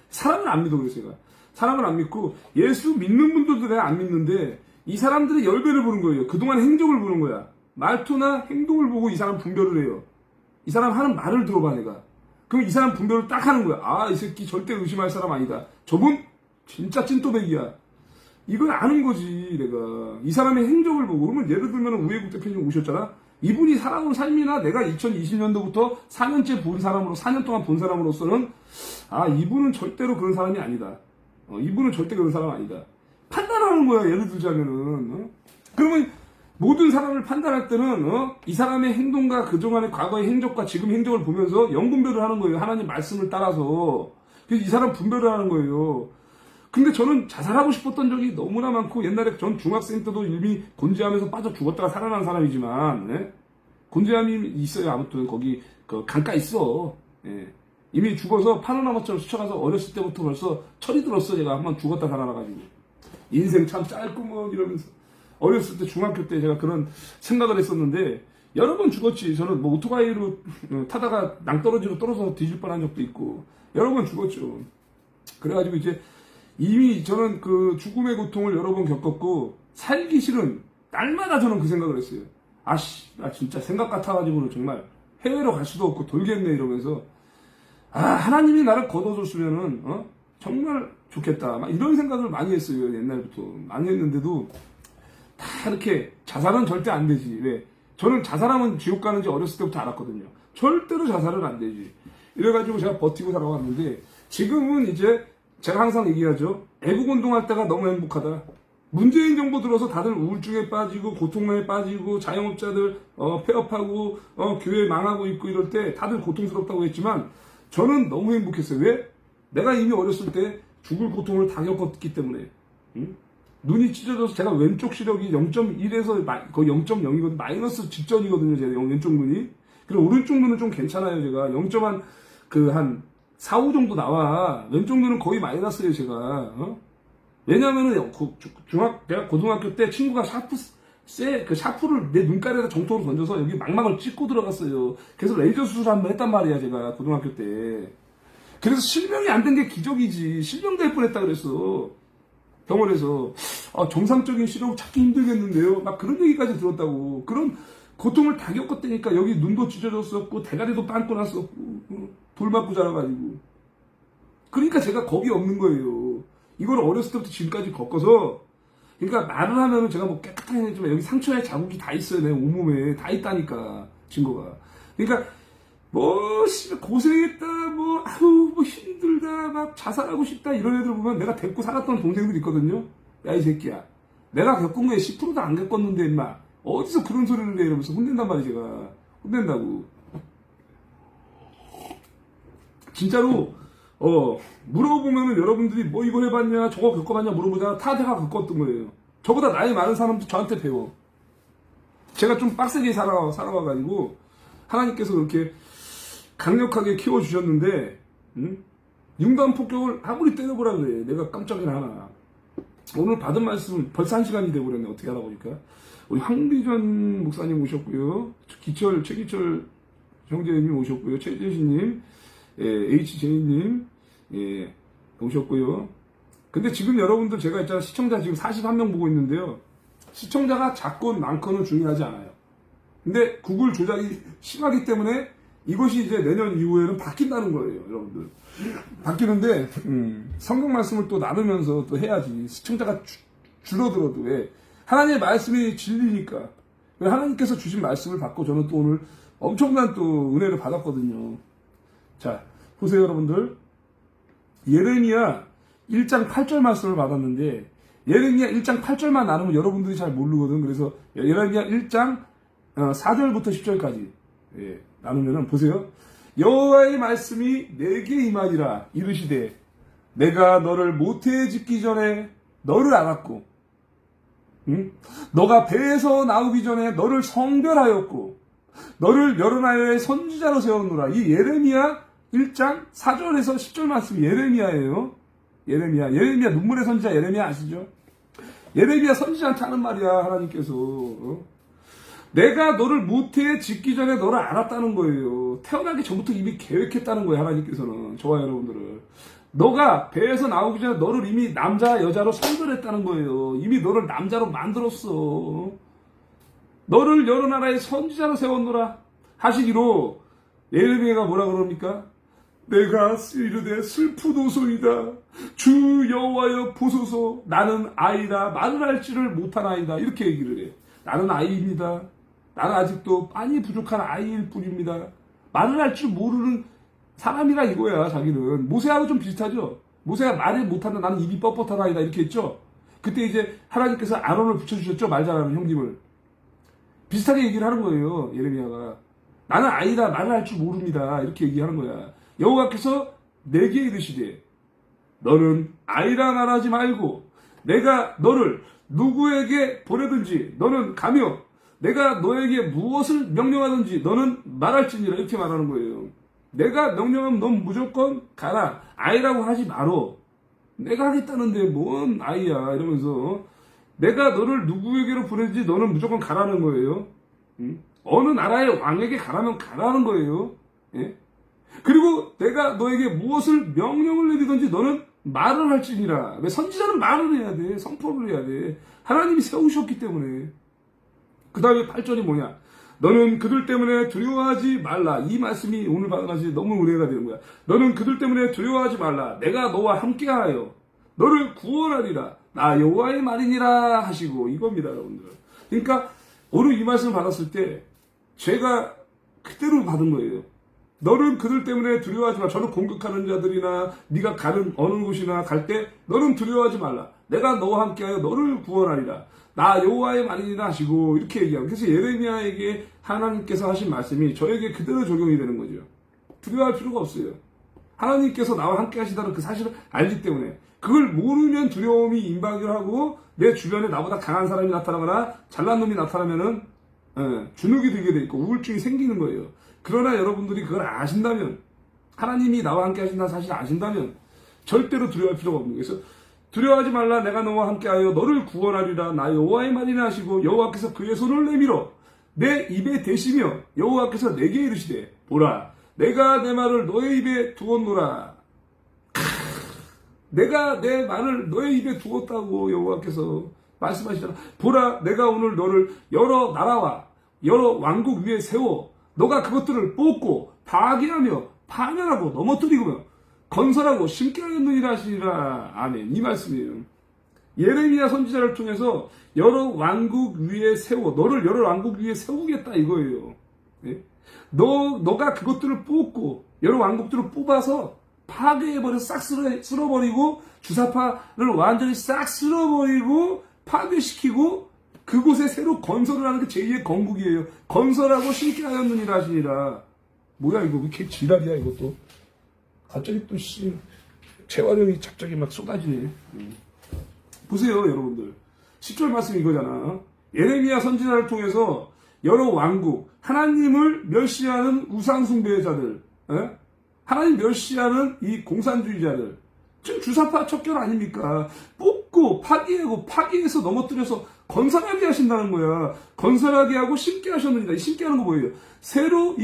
사람을 안 믿어. 그래서 제가 사람을 안 믿고 예수 믿는 분들도 내가 안 믿는데 이 사람들의 열배를 보는 거예요. 그동안 행적을 보는 거야. 말투나 행동을 보고 이 사람 분별을 해요. 이 사람 하는 말을 들어봐, 내가. 그럼 이 사람 분별을 딱 하는 거야. 아, 이 새끼 절대 의심할 사람 아니다. 저분 진짜 찐또배기야. 이걸 아는 거지, 내가. 이 사람의 행적을 보고. 그러면 예를 들면 우혜국 대표님 오셨잖아. 이분이 살아온 삶이나 내가 2020년도부터 4년째 본 사람으로, 4년 동안 본 사람으로서는 아, 이분은 절대로 그런 사람이 아니다. 이분은 절대 그런 사람 아니다. 판단하는 거야, 예를 들자면은. 그러면 모든 사람을 판단할 때는 이 사람의 행동과 그동안의 과거의 행적과 지금 행적을 보면서 영분별을 하는 거예요. 하나님 말씀을 따라서. 그래서 이 사람 분별을 하는 거예요. 근데 저는 자살하고 싶었던 적이 너무나 많고, 옛날에 전 중학생 때도 이미 곤지암에서 빠져 죽었다가 살아난 사람이지만, 예? 곤지암이 있어요. 아무튼 거기 그 강가 있어. 예. 이미 죽어서 파노라마처럼 스쳐가서 어렸을 때부터 벌써 철이 들었어. 제가 한번 죽었다 살아나가지고. 인생 참 짧구먼 이러면서. 어렸을 때 중학교 때 제가 그런 생각을 했었는데 여러 번 죽었지. 저는 뭐 오토바이로 타다가 낭떠러지로 떨어져서 뒤질 뻔한 적도 있고 여러 번 죽었죠. 그래가지고 이제 이미 저는 그 죽음의 고통을 여러 번 겪었고 살기 싫은 날마다 저는 그 생각을 했어요. 아씨, 나 진짜 생각 같아가지고는 정말 해외로 갈 수도 없고 돌겠네 이러면서 아, 하나님이 나를 걷어줬으면은 정말 좋겠다. 막 이런 생각을 많이 했어요. 옛날부터 많이 했는데도 다 이렇게 자살은 절대 안 되지. 왜? 저는 자살하면 지옥 가는지 어렸을 때부터 알았거든요. 절대로 자살은 안 되지. 이래가지고 제가 버티고 살아왔는데 지금은 이제 제가 항상 얘기하죠. 애국운동할 때가 너무 행복하다. 문재인 정부 들어서 다들 우울증에 빠지고 고통에 빠지고 자영업자들 폐업하고 교회 망하고 있고 이럴 때 다들 고통스럽다고 했지만 저는 너무 행복했어요. 왜? 내가 이미 어렸을 때 죽을 고통을 다 겪었기 때문에. 응? 눈이 찢어져서 제가 왼쪽 시력이 0.1에서 거의 0.0이거든요. 마이너스 직전이거든요. 제 왼쪽 눈이. 그리고 오른쪽 눈은 좀 괜찮아요. 제가 0.한 4, 5 정도 나와. 왼쪽 눈은 거의 마이너스예요. 제가. 왜냐면은 내가 고등학교 때 친구가 샤프를 내 눈가리에다 정통으로 던져서 여기 망막을 찍고 들어갔어요. 그래서 레이저 수술 한번 했단 말이야. 제가 고등학교 때. 그래서 실명이 안 된 게 기적이지. 실명될 뻔했다 그랬어. 병원에서 정상적인 시력 찾기 힘들겠는데요. 막 그런 얘기까지 들었다고. 그런 고통을 다 겪었다니까. 여기 눈도 찢어졌었고 대가리도 빵꾸 났었고 돌 맞고 자라가지고. 그러니까 제가 겁이 없는 거예요. 이걸 어렸을 때부터 지금까지 겪어서. 그러니까 말을 하면은 제가 뭐 깨끗하게 했지만 여기 상처에 자국이 다 있어요. 내 온몸에 다 있다니까 증거가. 그러니까 고생했다, 뭐 힘들다, 막 자살하고 싶다, 이런 애들 보면 내가 데리고 살았던 동생들이 있거든요. 야, 이 새끼야. 내가 겪은 거에 10%도 안 겪었는데, 임마. 어디서 그런 소리를 해? 이러면서 혼낸단 말이야, 제가. 혼낸다고. 진짜로, 물어보면은 여러분들이 뭐 이거 해봤냐, 저거 겪어봤냐 물어보잖아. 다 내가 겪었던 거예요. 저보다 나이 많은 사람도 저한테 배워. 제가 좀 빡세게 살아와가지고 하나님께서 그렇게 강력하게 키워주셨는데, 융단 폭격을 아무리 때려보라 그래. 내가 깜짝이나 하나. 오늘 받은 말씀 벌써 1시간이 돼버렸네. 어떻게 하다 보니까. 우리 황비전 목사님 오셨고요. 최기철 형제님 오셨고요. 최재신님, HJ님, 오셨고요. 근데 지금 여러분들 제가 있잖아. 시청자 지금 41명 보고 있는데요. 시청자가 작건 많거는 중요하지 않아요. 근데 구글 조작이 심하기 때문에 이것이 이제 내년 이후에는 바뀐다는 거예요, 여러분들. 바뀌는데, 성경 말씀을 또 나누면서 또 해야지. 시청자가 줄어들어도 왜? 하나님의 말씀이 진리니까. 하나님께서 주신 말씀을 받고 저는 또 오늘 엄청난 또 은혜를 받았거든요. 자, 보세요, 여러분들. 예레미야 1장 8절 말씀을 받았는데, 예레미야 1장 8절만 나누면 여러분들이 잘 모르거든. 그래서 예레미야 1장 4절부터 10절까지 나누면은 보세요. 여호와의 말씀이 내게 임하니라 이르시되 내가 너를 모태에 짓기 전에 너를 알았고, 너가 배에서 나오기 전에 너를 성별하였고 너를 여러 나라의 선지자로 세웠노라. 이 예레미야 1장 4절에서 10절 말씀이 예레미야예요. 예레미야 눈물의 선지자 예레미야 아시죠? 예레미야 선지자한테 하는 말이야. 하나님께서 내가 너를 모태에 짓기 전에 너를 알았다는 거예요. 태어나기 전부터 이미 계획했다는 거예요. 하나님께서는 저와 여러분들을. 너가 배에서 나오기 전에 너를 이미 남자 여자로 선별했다는 거예요. 이미 너를 남자로 만들었어. 너를 여러 나라의 선지자로 세웠노라 하시기로 예레미야가 뭐라 그럽니까? 내가 이르되 슬프도소이다. 주 여호와여 보소서. 나는 아이라 말을 할지를 못하나이다. 이렇게 얘기를 해. 나는 아이입니다. 나는 아직도 많이 부족한 아이일 뿐입니다. 말을 할 줄 모르는 사람이라 이거야. 자기는 모세하고 좀 비슷하죠. 모세가 말을 못한다. 나는 입이 뻣뻣하다 아니다 이렇게 했죠. 그때 이제 하나님께서 아론을 붙여주셨죠. 말 잘하는 형님을. 비슷하게 얘기를 하는 거예요. 예레미야가. 나는 아이다. 말을 할 줄 모릅니다. 이렇게 얘기하는 거야. 여호와께서 내게 이르시되 너는 아이라 말하지 말고 내가 너를 누구에게 보내든지 너는 가며 내가 너에게 무엇을 명령하든지 너는 말할지니라. 이렇게 말하는 거예요. 내가 명령하면 넌 무조건 가라. 아이라고 하지 말어. 내가 하겠다는데 뭔 아이야 이러면서 내가 너를 누구에게로 보내든지 너는 무조건 가라는 거예요. 어느 나라의 왕에게 가라면 가라는 거예요. 예? 그리고 내가 너에게 무엇을 명령을 내리든지 너는 말을 할지니라. 왜? 선지자는 말을 해야 돼. 선포를 해야 돼. 하나님이 세우셨기 때문에. 그 다음에 8절이 뭐냐? 너는 그들 때문에 두려워하지 말라. 이 말씀이 오늘 받은 말씀이 너무 은혜가 되는 거야. 너는 그들 때문에 두려워하지 말라. 내가 너와 함께하여 너를 구원하리라. 나 여호와의 말이니라 하시고 이겁니다, 여러분들. 그러니까 오늘 이 말씀을 받았을 때 제가 그대로 받은 거예요. 너는 그들 때문에 두려워하지 마. 저를 공격하는 자들이나 네가 가는 어느 곳이나 갈 때 너는 두려워하지 말라. 내가 너와 함께하여 너를 구원하리라. 나 여호와의 말이니라 하시고 이렇게 얘기하고. 그래서 예레미야에게 하나님께서 하신 말씀이 저에게 그대로 적용이 되는 거죠. 두려워할 필요가 없어요. 하나님께서 나와 함께 하시다는 그 사실을 알기 때문에. 그걸 모르면 두려움이 임박을 하고 내 주변에 나보다 강한 사람이 나타나거나 잘난 놈이 나타나면은 주눅이 들게 돼 있고 우울증이 생기는 거예요. 그러나 여러분들이 그걸 아신다면, 하나님이 나와 함께 하신다는 사실을 아신다면 절대로 두려워할 필요가 없는 거예요. 그래서 두려워하지 말라. 내가 너와 함께하여 너를 구원하리라. 나 여호와의 말이라 하시고 여호와께서 그의 손을 내밀어 내 입에 대시며 여호와께서 내게 이르시되 보라 내가 내 말을 너의 입에 두었노라. 내가 내 말을 너의 입에 두었다고 여호와께서 말씀하시잖아. 보라 내가 오늘 너를 여러 나라와 여러 왕국 위에 세워 너가 그것들을 뽑고 파괴하며 파멸하고 넘어뜨리고 건설하고 심게 하였느니라 하시니라. 아멘. 이 말씀이에요. 예레미야 선지자를 통해서 여러 왕국 위에 세워 너를 여러 왕국 위에 세우겠다 이거예요. 네? 너가 그것들을 뽑고 여러 왕국들을 뽑아서 파괴해버려 싹 쓸어버리고 주사파를 완전히 싹 쓸어버리고 파괴시키고 그곳에 새로 건설을 하는 게 제2의 건국이에요. 건설하고 심게 하였느니라 하시니라. 뭐야 이거 왜 이렇게 지랄이야 이것도. 갑자기 또 재활용이 갑자기 막 쏟아지네. 보세요, 여러분들. 10절 말씀 이거잖아. 예레미야 선지자를 통해서 여러 왕국, 하나님을 멸시하는 우상숭배자들, 하나님 멸시하는 이 공산주의자들, 지금 주사파 척결 아닙니까? 뽑고 파기하고 파기해서 넘어뜨려서 건설하게 하신다는 거야. 건설하게 하고 심게 하셨느니라. 이 심게 하는 거 뭐예요? 새로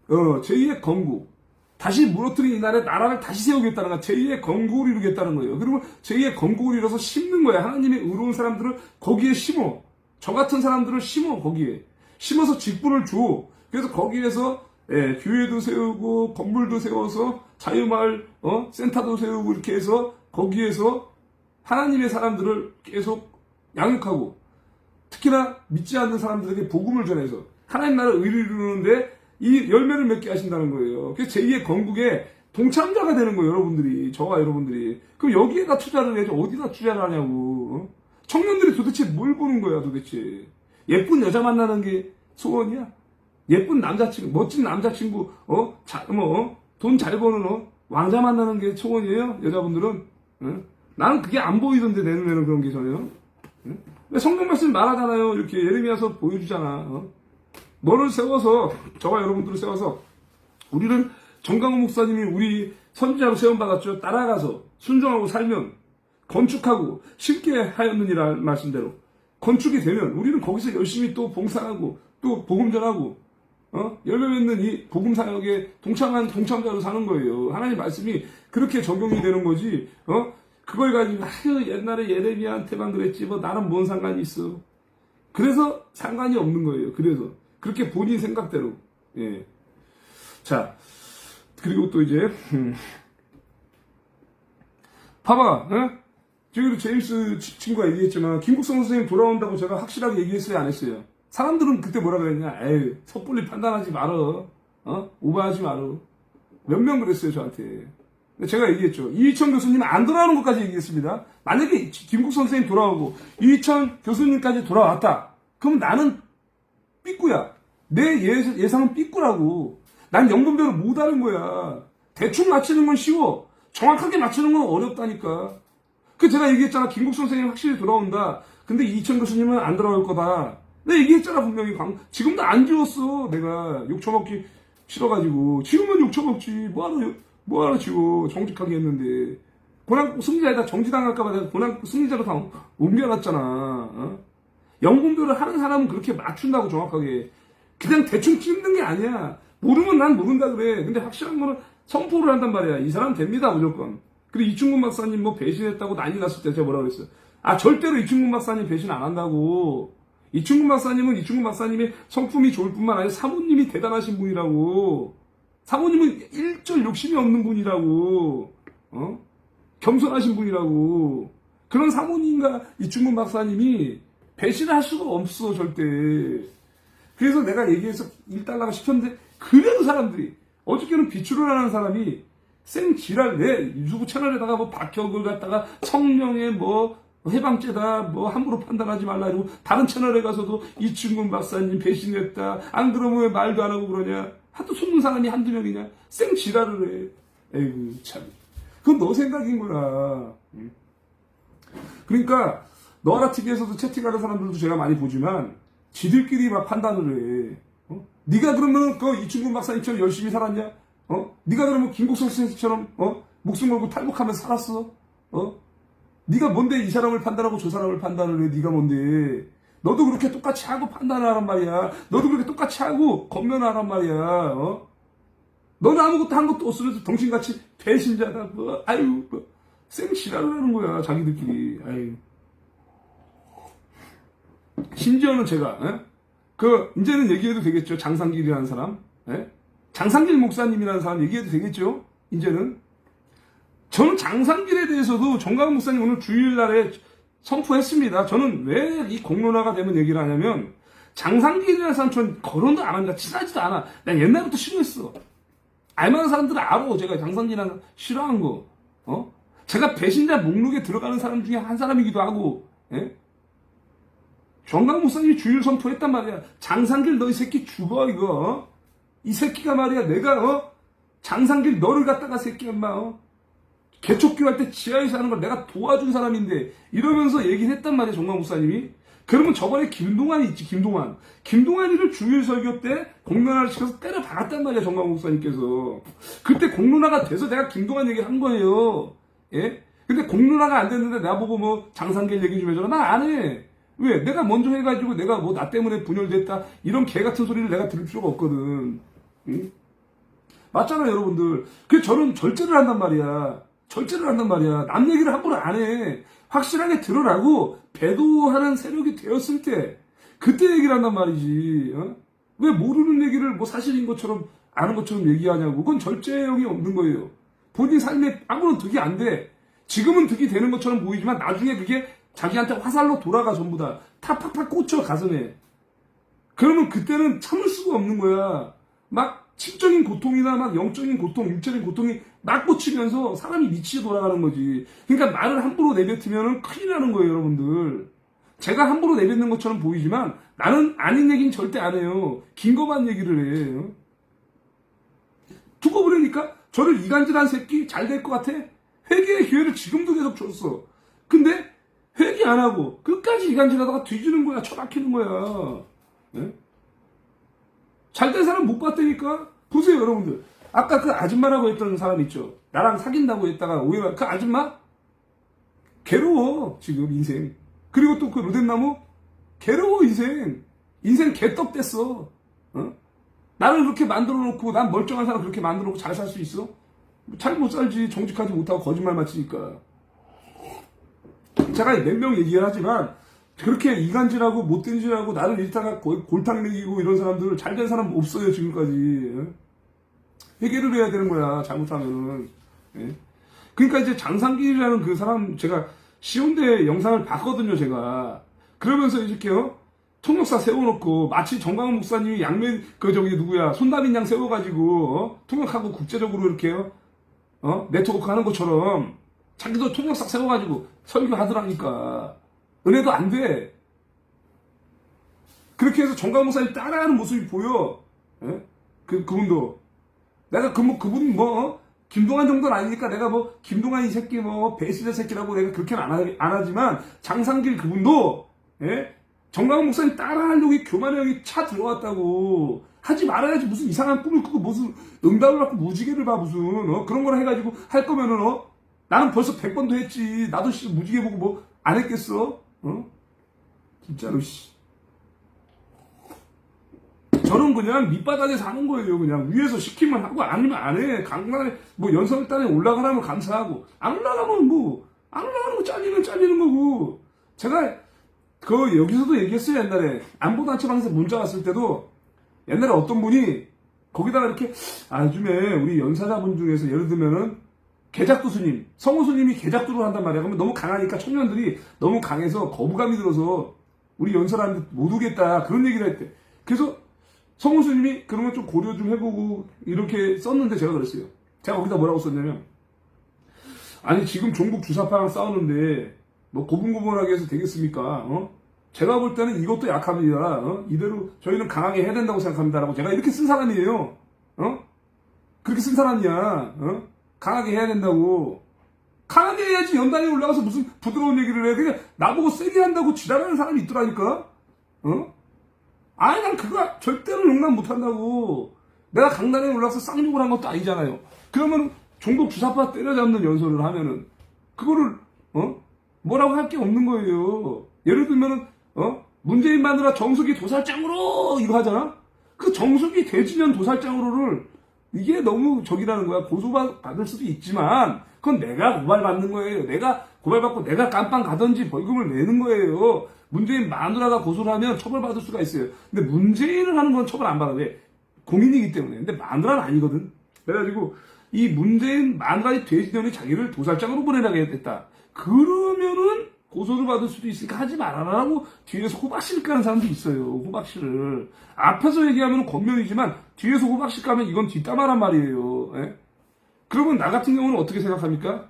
제2의 건국, 다시 무너뜨린 이 나라를 다시 세우겠다는 거야. 제2의 건국을 이루겠다는 거예요. 그리고 제2의 건국을 이뤄서 심는 거야. 하나님의 의로운 사람들을 거기에 심어. 저 같은 사람들을 심어. 거기에 심어서 직분을 줘. 그래서 거기에서 교회도 세우고 건물도 세워서 자유마을 센터도 세우고 이렇게 해서 거기에서 하나님의 사람들을 계속 양육하고, 특히나 믿지 않는 사람들에게 복음을 전해서 하나님 나라 의를 이루는데 이 열매를 맺게 하신다는 거예요. 그래서 제2의 건국에 동참자가 되는 거예요, 여러분들이. 저와 여러분들이. 그럼 여기에다 투자를 해야지 어디다 투자를 하냐고. 청년들이 도대체 뭘 보는 거야, 도대체. 예쁜 여자 만나는 게 소원이야? 예쁜 남자친구, 멋진 남자친구, 돈 잘 버는 왕자 만나는 게 소원이에요? 여자분들은? 나는 그게 안 보이던데, 내 눈에는 그런 게 전혀. 성경 말씀 말하잖아요. 이렇게 예레미야서 보여주잖아. 너를 세워서, 저와 여러분들을 세워서, 우리는 정강훈 목사님이 우리 선지자로 세움받았죠. 따라가서 순종하고 살면 건축하고 쉽게 하였느니라 말씀대로 건축이 되면 우리는 거기서 열심히 또 봉사하고 또 복음 전하고 열매 맺는 이 복음 사역에 동참한 동참자로 사는 거예요. 하나님 말씀이 그렇게 적용이 되는 거지. 그걸 가지고 옛날에 예레미야한테만 그랬지 뭐 나는 뭔 상관이 있어. 그래서 상관이 없는 거예요. 그래서 그렇게 본인 생각대로. 예. 자, 그리고 또 이제 봐봐. 저기도 제임스 친구가 얘기했지만 김국성 선생님 돌아온다고 제가 확실하게 얘기했어요, 안 했어요? 사람들은 그때 뭐라 그랬냐? 에이, 섣불리 판단하지 말어. 오버하지 말어. 몇 명 그랬어요, 저한테. 근데 제가 얘기했죠. 이희천 교수님 안 돌아오는 것까지 얘기했습니다. 만약에 김국성 선생님 돌아오고 이희천 교수님까지 돌아왔다. 그럼 나는 삐꾸야. 내 예상은 삐꾸라고. 난 영분별을 못하는 거야. 대충 맞히는 건 쉬워. 정확하게 맞추는 건 어렵다니까. 그 제가 얘기했잖아. 김국성 선생님 확실히 돌아온다. 근데 이희천 교수님은 안 돌아올 거다. 내가 얘기했잖아, 분명히. 지금도 안 지웠어. 내가 욕 처먹기 싫어가지고. 지금은 욕 처먹지. 뭐하러 지워. 정직하게 했는데. 고난국 승리자에다 정지당할까봐 내가 고난국 승리자로 다 옮겨놨잖아. 영분별을 하는 사람은 그렇게 맞춘다고, 정확하게. 그냥 대충 찍는 게 아니야. 모르면 난 모른다 그래. 근데 확실한 거는 선포를 한단 말이야. 이 사람 됩니다, 무조건. 그리고 이충근 박사님 뭐 배신했다고 난리 났을 때 제가 뭐라 그랬어요? 절대로 이충근 박사님 배신 안 한다고. 이충근 박사님은 이충근 박사님의 성품이 좋을 뿐만 아니라 사모님이 대단하신 분이라고. 사모님은 일절 욕심이 없는 분이라고. 겸손하신 분이라고. 그런 사모님과 이충근 박사님이 배신할 수가 없어, 절대. 그래서 내가 얘기해서 일달라고 시켰는데, 그래도 사람들이, 어저께는 비추를 하는 사람이 생지랄 내 유튜브 채널에다가 뭐 박혁을 갖다가 성령의 뭐 해방죄다 뭐 함부로 판단하지 말라 이러고, 다른 채널에 가서도 이충근 박사님 배신했다, 안 그러면 왜 말도 안 하고 그러냐, 하도 속는 사람이 한두 명이냐, 생지랄을 해. 에이구 참, 그건 너 생각인 거야. 그러니까 너라 TV에서도 채팅하는 사람들도 제가 많이 보지만 지들끼리 막 판단을 해. 네가 그러면 그 이충근 박사님처럼 열심히 살았냐? 네가 그러면 김국성 선생님처럼 목숨 걸고 탈북하면서 살았어? 네가 뭔데 이 사람을 판단하고 저 사람을 판단을 해? 네가 뭔데? 너도 그렇게 똑같이 하고 판단을 하란 말이야. 너도 그렇게 똑같이 하고 건면을 하란 말이야. 너는 아무것도 한 것도 없으면서 정신같이 배신자다. 생시라고 하는 거야, 자기들끼리. 아유. 심지어는 제가 이제는 얘기해도 되겠죠. 장상길이라는 사람. 장상길 목사님이라는 사람 얘기해도 되겠죠. 이제는. 저는 장상길에 대해서도 정강훈 목사님 오늘 주일날에 선포했습니다. 저는 왜 이 공론화가 되면 얘기를 하냐면, 장상길이라는 사람 전 거론도 안 합니다. 친하지도 않아. 난 옛날부터 싫어했어. 알만한 사람들은 알아. 제가 장상길이라는 사람 싫어한 거. 제가 배신자 목록에 들어가는 사람 중에 한 사람이기도 하고. 정강 목사님이 주일 선포했단 말이야. 장상길 너 이 새끼 죽어, 이거. 이 새끼가 말이야, 내가 장상길 너를 갖다가 새끼 엄마 개척교 할 때 지하에서 하는 걸 내가 도와준 사람인데 이러면서 얘기를 했단 말이야 정광 목사님이. 그러면 저번에 김동완이 있지 김동완이를 주일 설교 때 공론화를 시켜서 때려 박았단 말이야 정광 목사님께서. 그때 공론화가 돼서 내가 김동완 얘기를 한 거예요. 예? 근데 공론화가 안 됐는데 나보고 뭐 장상길 얘기 좀 해줘라. 나 안 해. 왜? 내가 먼저 해가지고 내가 뭐 나 때문에 분열됐다 이런 개 같은 소리를 내가 들을 필요가 없거든. 응? 맞잖아요 여러분들. 그래서 저는 절제를 한단 말이야. 남 얘기를 함부로 안 해. 확실하게 들으라고 배도하는 세력이 되었을 때 그때 얘기를 한단 말이지. 왜 모르는 얘기를 뭐 사실인 것처럼 아는 것처럼 얘기하냐고. 그건 절제형이 없는 거예요. 본인 삶에 아무런 득이 안 돼. 지금은 득이 되는 것처럼 보이지만 나중에 그게 자기한테 화살로 돌아가 전부 다 팍팍팍 꽂혀 가슴에. 그러면 그때는 참을 수가 없는 거야. 막 심적인 고통이나 막 영적인 고통, 육체적인 고통이 막 꽂히면서 사람이 미치게 돌아가는 거지. 그러니까 말을 함부로 내뱉으면 큰일 나는 거예요, 여러분들. 제가 함부로 내뱉는 것처럼 보이지만 나는 아닌 얘기는 절대 안 해요. 긴 거만 얘기를 해요. 두고 보려니까 저를 이간질한 새끼 잘 될 것 같아? 회개의 기회를 지금도 계속 줬어. 근데 회개 안 하고 끝까지 이간질하다가 뒤지는 거야. 처박히는 거야. 네? 잘된 사람 못 봤다니까? 보세요 여러분들. 아까 그 아줌마라고 했던 사람 있죠. 나랑 사귄다고 했다가 오해가 그 아줌마? 괴로워 지금 인생. 그리고 또 그 로덴나무? 괴로워 인생. 인생 개떡 됐어. 나를 그렇게 만들어 놓고 난 멀쩡한 사람 그렇게 만들어 놓고 잘 살 수 있어? 잘 못 살지. 정직하지 못하고 거짓말만 치니까. 제가 몇 명 얘기를 하지만 그렇게 이간질하고 못된 짓하고 나를 일타가 골탕 먹이고 이런 사람들 잘된 사람 없어요 지금까지. 회개를 해야 되는 거야 잘못하면은. 그러니까 이제 장상길이라는 그 사람 제가 시온대 영상을 봤거든요 제가. 그러면서 이렇게요 통역사 세워놓고 마치 정광훈 목사님이 양면 그 저기 누구야 손담인 양 세워가지고 통역하고 국제적으로 이렇게요 네트워크 하는 것처럼 자기도 통역사 세워가지고 설교하더라니까. 은혜도 안 돼. 그렇게 해서 정광훈 목사님 따라하는 모습이 보여. 그분도. 내가 그분 김동완 정도는 아니니까 내가 뭐, 김동완 이 새끼 배신자 새끼라고 내가 그렇게는 안 하지만, 장상길 그분도, 정광훈 목사님 따라하려고 교만의 형이 차 들어왔다고. 하지 말아야지. 무슨 이상한 꿈을 꾸고 무슨 응답을 받고 무지개를 봐, 무슨, 그런 걸 해가지고 할 거면은, 나는 벌써 100번도 했지. 나도 무지개 보고 뭐, 안 했겠어? 진짜로, 씨. 저는 그냥 밑바닥에 사는 거예요. 그냥 위에서 시키면 하고 아니면 안 해. 강간에 뭐 연설단에 올라가라면 감사하고 안 올라가면 안 올라가는 거 잘리는 거고. 제가 여기서도 얘기했어요 옛날에 안보단체방에서 문자 왔을 때도 옛날에 어떤 분이 거기다가 이렇게 요즘에 우리 연사자분 중에서 예를 들면은 개작두스님, 성호수님이 개작두를 한단 말이야. 그러면 너무 강하니까 청년들이 너무 강해서 거부감이 들어서 우리 연설하는데 못 오겠다 그런 얘기를 했대. 그래서 성호수님이 그런 걸 좀 고려 좀 해보고 이렇게 썼는데 제가 그랬어요. 제가 거기다 뭐라고 썼냐면 아니 지금 종북 주사파랑 싸우는데 뭐 고분고분하게 해서 되겠습니까? 제가 볼 때는 이것도 약합니다. 이대로 저희는 강하게 해야 된다고 생각합니다라고 제가 이렇게 쓴 사람이에요. 그렇게 쓴 사람이야. 강하게 해야 된다고. 강하게 해야지 연단에 올라가서 무슨 부드러운 얘기를 해. 그냥 나보고 세게 한다고 지랄하는 사람이 있더라니까. 아니 난 그거 절대로 용납 못한다고. 내가 강단에 올라가서 쌍욕을 한 것도 아니잖아요. 그러면 종북 주사파 때려잡는 연설을 하면은 그거를 뭐라고 할 게 없는 거예요. 예를 들면은 문재인 마누라 정수기 도살장으로 이거 하잖아. 그 정수기 대지년 도살장으로를 이게 너무 저기라는 거야. 고소받을 수도 있지만 그건 내가 고발받는 거예요. 내가 고발받고 내가 깜빵 가든지 벌금을 내는 거예요. 문재인 마누라가 고소를 하면 처벌받을 수가 있어요. 근데 문재인을 하는 건 처벌 안 받아. 왜? 공인이기 때문에. 근데 마누라는 아니거든. 그래가지고 이 문재인 마누라의 돼지년이 자기를 도살장으로 보내라게 됐다. 그러면은 고소를 받을 수도 있으니까 하지 말아라라고 뒤에서 호박실 까는 사람도 있어요. 호박실을. 앞에서 얘기하면 겉면이지만 뒤에서 호박실 까면 이건 뒷담화란 말이에요. 그러면 나 같은 경우는 어떻게 생각합니까?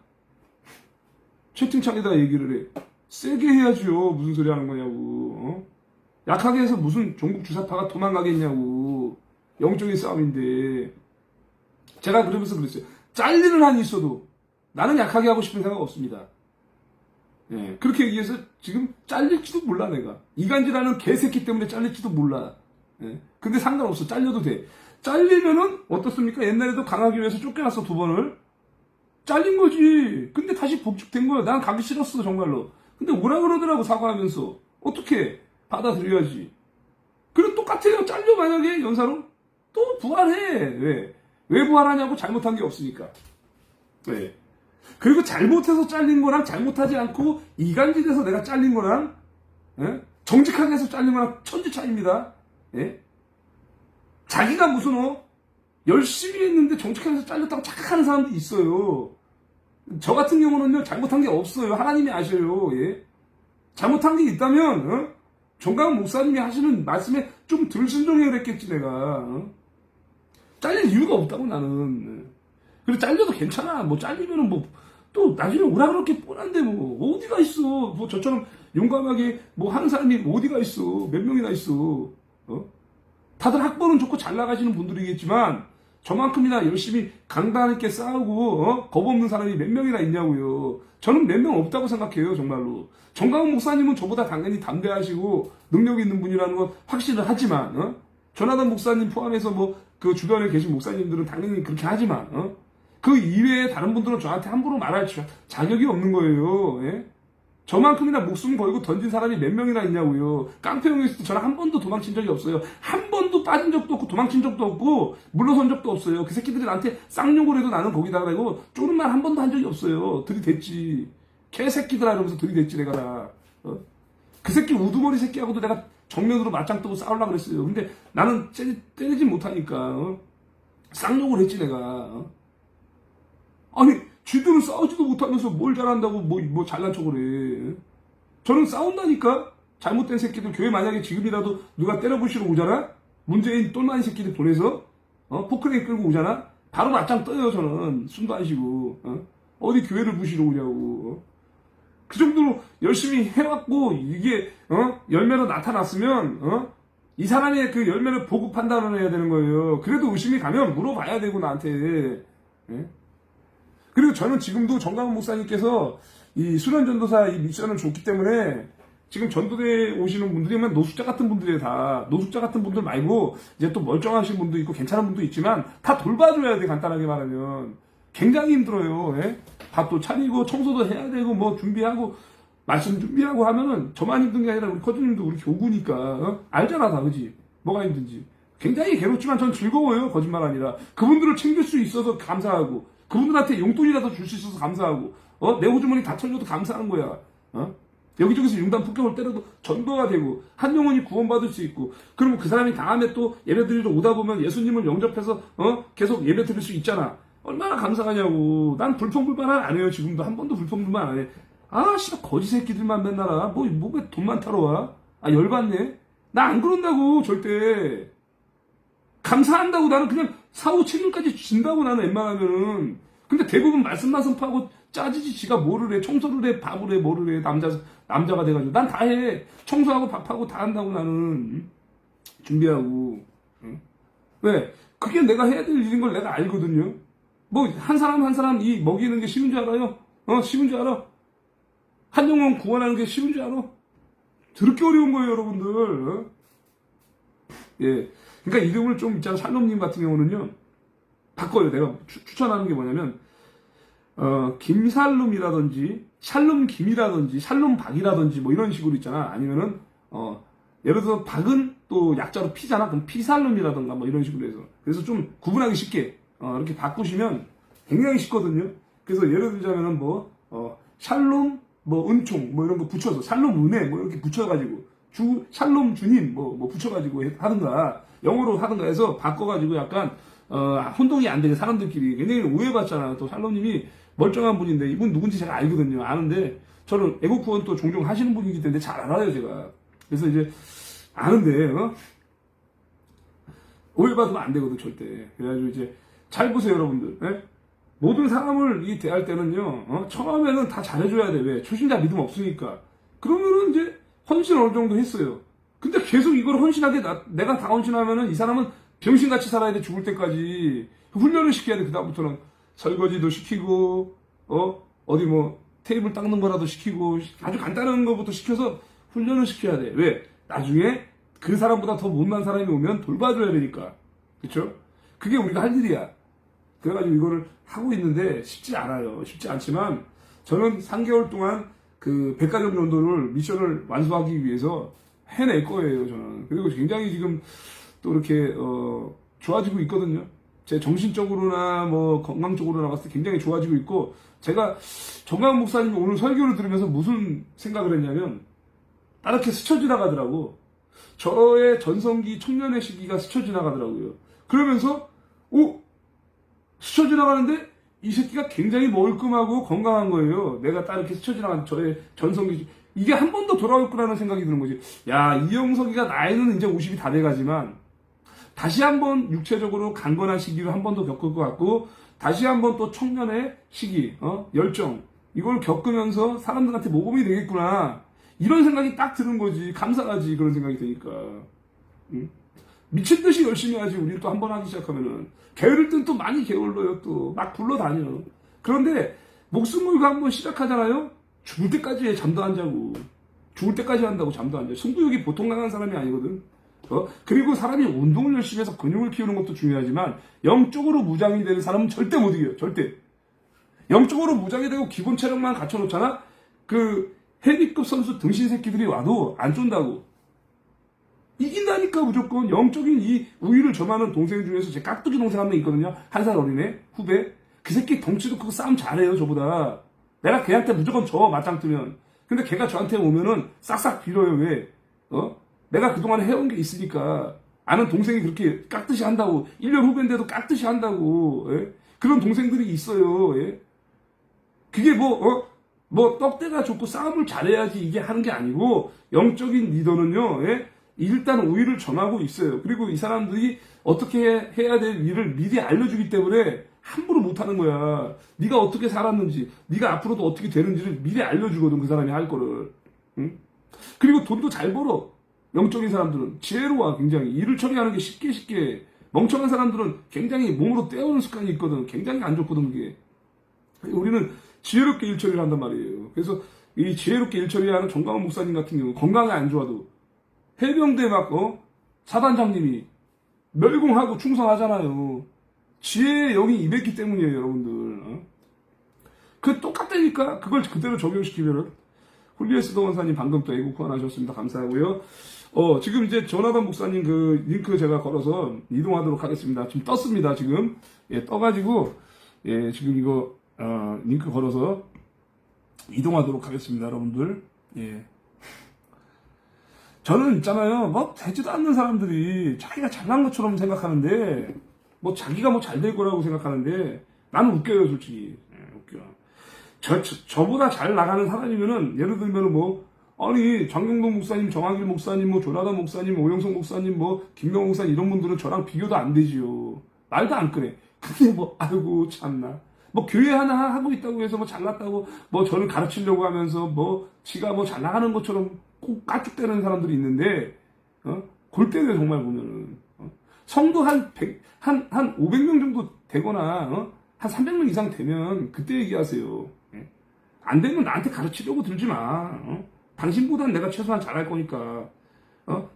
채팅창에다 얘기를 해. 세게 해야죠. 무슨 소리 하는 거냐고. 약하게 해서 무슨 종북 주사파가 도망가겠냐고. 영적인 싸움인데. 제가 그러면서 그랬어요. 잘리는 한이 있어도 나는 약하게 하고 싶은 생각 없습니다. 예, 그렇게 얘기해서 지금 잘릴지도 몰라 내가. 이간질하는 개새끼 때문에 잘릴지도 몰라. 예, 근데 상관없어. 잘려도 돼. 잘리면은 어떻습니까? 옛날에도 강하기 위해서 쫓겨났어 2번을. 잘린 거지. 근데 다시 복직된 거야. 난 가기 싫었어 정말로. 근데 오라 그러더라고 사과하면서. 어떻게 받아들여야지. 그럼 똑같아요. 잘려 만약에 연사로 또 부활해. 왜 부활하냐고. 잘못한 게 없으니까. 왜? 그리고 잘못해서 잘린 거랑 잘못하지 않고 이간질해서 내가 잘린 거랑 예? 정직하게 해서 잘린 거랑 천지 차이입니다. 예? 자기가 무슨 열심히 했는데 정직하게 해서 잘렸다고 착각하는 사람도 있어요. 저 같은 경우는요 잘못한 게 없어요. 하나님이 아셔요. 예? 잘못한 게 있다면 정강 목사님이 하시는 말씀에 좀 덜 순종해야 했겠지 내가. 잘릴 이유가 없다고 나는. 그리고 잘려도 괜찮아. 뭐 잘리면은 뭐 또 나중에 오라 그렇게 뻔한데 뭐 어디가 있어. 뭐 저처럼 용감하게 뭐 하는 사람이 어디가 있어. 몇 명이나 있어. 다들 학벌은 좋고 잘 나가시는 분들이겠지만 저만큼이나 열심히 강단 있게 싸우고 겁 없는 사람이 몇 명이나 있냐고요. 저는 몇 명 없다고 생각해요 정말로. 정강훈 목사님은 저보다 당연히 담대하시고 능력 있는 분이라는 건 확신을 하지만 조나단 목사님 포함해서 뭐 그 주변에 계신 목사님들은 당연히 그렇게 하지만 그 이외에 다른 분들은 저한테 함부로 말할 자격이 없는 거예요. 예? 저만큼이나 목숨 걸고 던진 사람이 몇 명이나 있냐고요. 깡패용에서도 저는 한 번도 도망친 적이 없어요. 한 번도 빠진 적도 없고 도망친 적도 없고 물러선 적도 없어요. 그 새끼들이 나한테 쌍욕을 해도 나는 거기다가 대고 쪼는 말 한 번도 한 적이 없어요. 들이댔지. 개새끼들아 이러면서 들이댔지 내가 다. 그 새끼 우두머리 새끼하고도 내가 정면으로 맞짱 뜨고 싸우려고 그랬어요. 근데 나는 때리지 못하니까 쌍욕을 했지 내가. 아니 쥐들은 싸우지도 못하면서 뭘 잘한다고 뭐 잘난 척을 해. 저는 싸운다니까. 잘못된 새끼들 교회 만약에 지금이라도 누가 때려부시러 오잖아. 문재인 똘마니 새끼들 보내서 포크레인 끌고 오잖아. 바로 맞짱 떠요 저는. 숨도 안 쉬고. 어디 교회를 부시러 오냐고. 그 정도로 열심히 해왔고 이게 열매로 나타났으면 이 사람의 그 열매를 보고 판단을 해야 되는 거예요. 그래도 의심이 가면 물어봐야 되고 나한테. 예? 그리고 저는 지금도 정강훈 목사님께서 이 수련전도사 이 미션을 줬기 때문에 지금 전도대에 오시는 분들이면 노숙자 같은 분들이에요 다. 노숙자 같은 분들 말고 이제 또 멀쩡하신 분도 있고 괜찮은 분도 있지만 다 돌봐줘야 돼. 간단하게 말하면 굉장히 힘들어요. 예? 밥도 차리고 청소도 해야 되고 뭐 준비하고 말씀 준비하고 하면은 저만 힘든 게 아니라 우리 커주님도 우리 교구니까 알잖아 다. 그지? 뭐가 힘든지. 굉장히 괴롭지만 전 즐거워요. 거짓말 아니라. 그분들을 챙길 수 있어서 감사하고 그분들한테 용돈이라도 줄 수 있어서 감사하고 내 호주머니 다 털려도 감사한 거야. 여기저기서 융단 폭격을 때려도 전도가 되고 한 영혼이 구원받을 수 있고 그러면 그 사람이 다음에 또 예배드리러 오다 보면 예수님을 영접해서 계속 예배 드릴 수 있잖아. 얼마나 감사하냐고. 난 불평불만 안 해요. 지금도 한 번도 불평불만 안 해. 아 씨발 거지 새끼들만 맨날 와. 왜 돈만 타러 와. 아 열받네. 나 안 그런다고 절대. 감사한다고. 나는 그냥 사후 책임까지 진다고. 나는 웬만하면은. 근데 대부분 말씀만 선포하고 짜지지. 지가 뭐를 해. 청소를 해. 밥을 해. 뭐를 해. 남자가 돼가지고. 난 다 해. 청소하고 밥하고 다 한다고 나는. 준비하고. 응? 왜? 그게 내가 해야 될 일인 걸 내가 알거든요. 뭐 한 사람 한 사람 이 먹이는 게 쉬운 줄 알아요? 쉬운 줄 알아? 한 영혼 구원하는 게 쉬운 줄 알아? 더럽게 어려운 거예요 여러분들. 예. 그러니까 이름을 좀 있잖아. 샬롬님 같은 경우는요 바꿔요. 내가 추천하는 게 뭐냐면 김살롬이라든지 샬롬김이라든지 샬롬박이라든지 뭐 이런 식으로 있잖아. 아니면은 예를 들어서 박은 또 약자로 피잖아. 그럼 피살롬이라든가 뭐 이런 식으로 해서. 그래서 좀 구분하기 쉽게 이렇게 바꾸시면 굉장히 쉽거든요. 그래서 예를 들자면은 샬롬 은총 뭐 이런 거 붙여서 샬롬 은혜 뭐 이렇게 붙여가지고 샬롬 주님 뭐 붙여가지고 하든가 영어로 하든가 해서 바꿔가지고 약간 혼동이 안 되게 사람들끼리 굉장히 오해받잖아. 또 샬롬님이 멀쩡한 분인데 이분 누군지 제가 알거든요. 아는데 저는 애국 구원 또 종종 하시는 분이기 때문에 잘 알아요 제가. 그래서 이제 아는데 오해받으면 안 되거든 절대. 그래가지고 이제 잘 보세요 여러분들. 예? 모든 사람을 대할 때는요 처음에는 다 잘해줘야 돼. 왜? 초신자 믿음 없으니까. 그러면은 이제 헌신 어느 정도 했어요. 근데 계속 이걸 헌신하게 내가 다 헌신하면은 이 사람은 병신같이 살아야 돼. 죽을 때까지. 훈련을 시켜야 돼. 그다음부터는 설거지도 시키고, 어디 뭐, 테이블 닦는 거라도 시키고, 아주 간단한 거부터 시켜서 훈련을 시켜야 돼. 왜? 나중에 그 사람보다 더 못난 사람이 오면 돌봐줘야 되니까. 그쵸? 그게 우리가 할 일이야. 그래가지고 이거를 하고 있는데 쉽지 않아요. 쉽지 않지만 저는 3개월 동안 그 100가정 정도를 미션을 완수하기 위해서 해낼 거예요, 저는. 그리고 굉장히 지금 또 이렇게, 좋아지고 있거든요. 제 정신적으로나 뭐 건강적으로나 봤을 때 굉장히 좋아지고 있고, 제가 정강훈 목사님이 오늘 설교를 들으면서 무슨 생각을 했냐면, 이렇게 스쳐 지나가더라고. 저의 전성기 청년의 시기가 스쳐 지나가더라고요. 그러면서, 스쳐 지나가는데 이 새끼가 굉장히 멀끔하고 건강한 거예요. 내가 딱 이렇게 스쳐 지나간 저의 전성기, 이게 한 번 더 돌아올 거라는 생각이 드는 거지. 야, 이영석이가 나이는 이제 50이 다 돼가지만, 다시 한번 육체적으로 강건한 시기를 한 번 더 겪을 것 같고, 다시 한번 또 청년의 시기, 열정, 이걸 겪으면서 사람들한테 모범이 되겠구나. 이런 생각이 딱 드는 거지. 감사하지. 그런 생각이 드니까. 응? 미친 듯이 열심히 하지. 우리 또 한 번 하기 시작하면은. 게으를 땐 또 많이 게을러요. 또 막 굴러다녀. 그런데 목숨 걸고 한 번 시작하잖아요. 죽을 때까지 해. 잠도 안 자고. 죽을 때까지 한다고 잠도 안 자. 승부욕이 보통 강한 사람이 아니거든. 그리고 사람이 운동을 열심히 해서 근육을 키우는 것도 중요하지만 영적으로 무장이 되는 사람은 절대 못 이겨요. 절대. 영적으로 무장이 되고 기본 체력만 갖춰놓잖아. 그 헤비급 선수 등신 새끼들이 와도 안 쫀다고. 이긴다니까. 무조건. 영적인 이 우위를 점하는 동생 중에서 제 깍두기 동생 한 명 있거든요. 1살 어린애 후배. 그 새끼 덩치도 크고 싸움 잘해요. 저보다. 내가 걔한테 무조건 져. 맞짱 뜨면. 근데 걔가 저한테 오면은 싹싹 빌어요. 왜? 내가 그동안 해온 게 있으니까. 아는 동생이 그렇게 깍듯이 한다고. 1년 후배인데도 깍듯이 한다고. 예? 그런 동생들이 있어요. 예? 그게 뭐 떡대가 좋고 싸움을 잘해야지 이게 하는 게 아니고, 영적인 리더는요. 예? 일단 우위를 점하고 있어요. 그리고 이 사람들이 어떻게 해야 될 일을 미리 알려주기 때문에 함부로 못하는 거야. 네가 어떻게 살았는지, 네가 앞으로도 어떻게 되는지를 미리 알려주거든. 그 사람이 할 거를. 응? 그리고 돈도 잘 벌어. 영적인 사람들은 지혜로워. 굉장히 일을 처리하는 게 쉽게. 멍청한 사람들은 굉장히 몸으로 때우는 습관이 있거든. 굉장히 안 좋거든. 그게. 우리는 지혜롭게 일 처리를 한단 말이에요. 그래서 이 지혜롭게 일 처리하는 정강훈 목사님 같은 경우 건강이 안 좋아도 해병대 막 사단장님이 멸공하고 충성하잖아요. 지혜의 영이 임했기 때문이에요. 여러분들. 그 똑같다니까. 그걸 그대로 적용시키면은. 훌리에스 동원사님 방금 또 애국 후원하셨습니다. 감사하고요. 지금 이제 조나단 목사님 그 링크 제가 걸어서 이동하도록 하겠습니다. 지금 떴습니다. 지금. 예, 떠가지고, 예, 지금 이거, 링크 걸어서 이동하도록 하겠습니다. 여러분들. 예. 저는 있잖아요. 뭐, 되지도 않는 사람들이 자기가 잘난 것처럼 생각하는데, 뭐, 자기가 뭐 잘 될 거라고 생각하는데, 나는 웃겨요, 솔직히. 예, 웃겨. 저보다 잘 나가는 사람이면은, 예를 들면은 뭐, 아니, 장경동 목사님, 정학일 목사님, 뭐, 조나단 목사님, 오영석 목사님, 뭐, 김경호 목사님, 이런 분들은 저랑 비교도 안 되지요. 말도 안 그래. 근데 뭐, 아이고, 참나. 뭐, 교회 하나 하고 있다고 해서 뭐 잘났다고, 뭐, 저를 가르치려고 하면서, 뭐, 지가 뭐 잘 나가는 것처럼 꼭 까쭉대는 사람들이 있는데, 골 때려요, 정말 보면은. 성도 한 500명 정도 되거나, 한 300명 이상 되면, 그때 얘기하세요. 안 되면 나한테 가르치려고 들지 마. 당신보단 내가 최소한 잘할 거니까.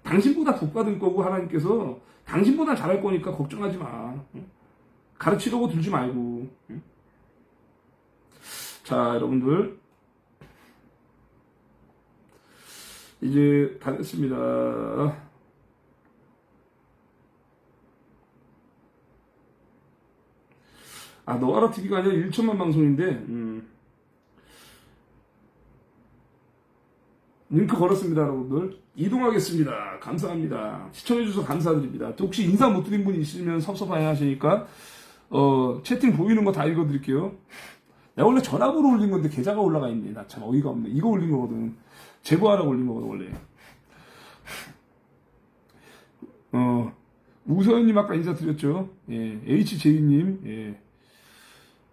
당신보다 복 받을 거고, 하나님께서. 당신보다 잘할 거니까 걱정하지 마. 가르치려고 들지 말고. 자, 여러분들. 이제 다 됐습니다. 너아라 TV가 아니라 1천만 방송인데, 링크 걸었습니다, 여러분들. 이동하겠습니다. 감사합니다. 시청해주셔서 감사드립니다. 또 혹시 인사 못 드린 분이 있으면 섭섭해 하시니까, 채팅 보이는 거 다 읽어드릴게요. 내가 원래 전화번호 올린 건데 계좌가 올라가 있네. 나 참 어이가 없네. 이거 올린 거거든. 제보하라고 올린 거거든, 원래. 우서연님 아까 인사드렸죠. 예, HJ님, 예.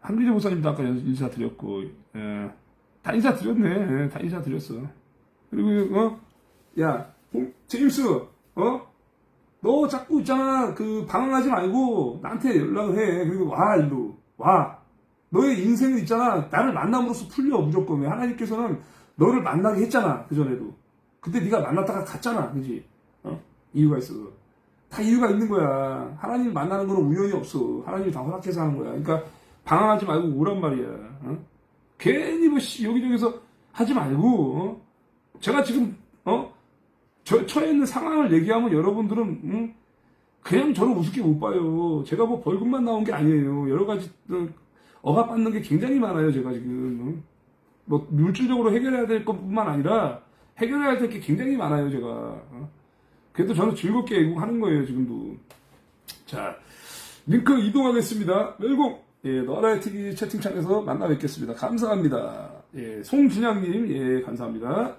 한기재 목사님도 아까 인사드렸고, 예. 다 인사드렸네. 예, 다 인사드렸어. 그리고, 야, 제임스, 너 너 자꾸 있잖아, 방황하지 말고, 나한테 연락을 해. 그리고 와, 일로. 와. 너의 인생은 있잖아, 나를 만남으로써 풀려, 무조건. 왜 하나님께서는 너를 만나게 했잖아, 그전에도. 그때 네가 만났다가 갔잖아, 그지? 이유가 있어. 다 이유가 있는 거야. 하나님 만나는 거는 우연이 없어. 하나님이 다 허락해서 하는 거야. 그러니까, 방황하지 말고 오란 말이야. 괜히 뭐, 여기저기서 하지 말고, 제가 지금, 처해 있는 상황을 얘기하면 여러분들은, 그냥 저를 우습게 못 봐요. 제가 뭐 벌금만 나온 게 아니에요. 여러 가지 억압받는 게 굉장히 많아요. 제가 지금 뭐 물질적으로 해결해야 될 것뿐만 아니라 해결해야 될 게 굉장히 많아요. 제가 그래도 저는 즐겁게 애국하는 거예요. 지금도. 자, 링크 이동하겠습니다. 멜공 너라의 TV 채팅창에서 만나 뵙겠습니다. 감사합니다. 송진양님 감사합니다.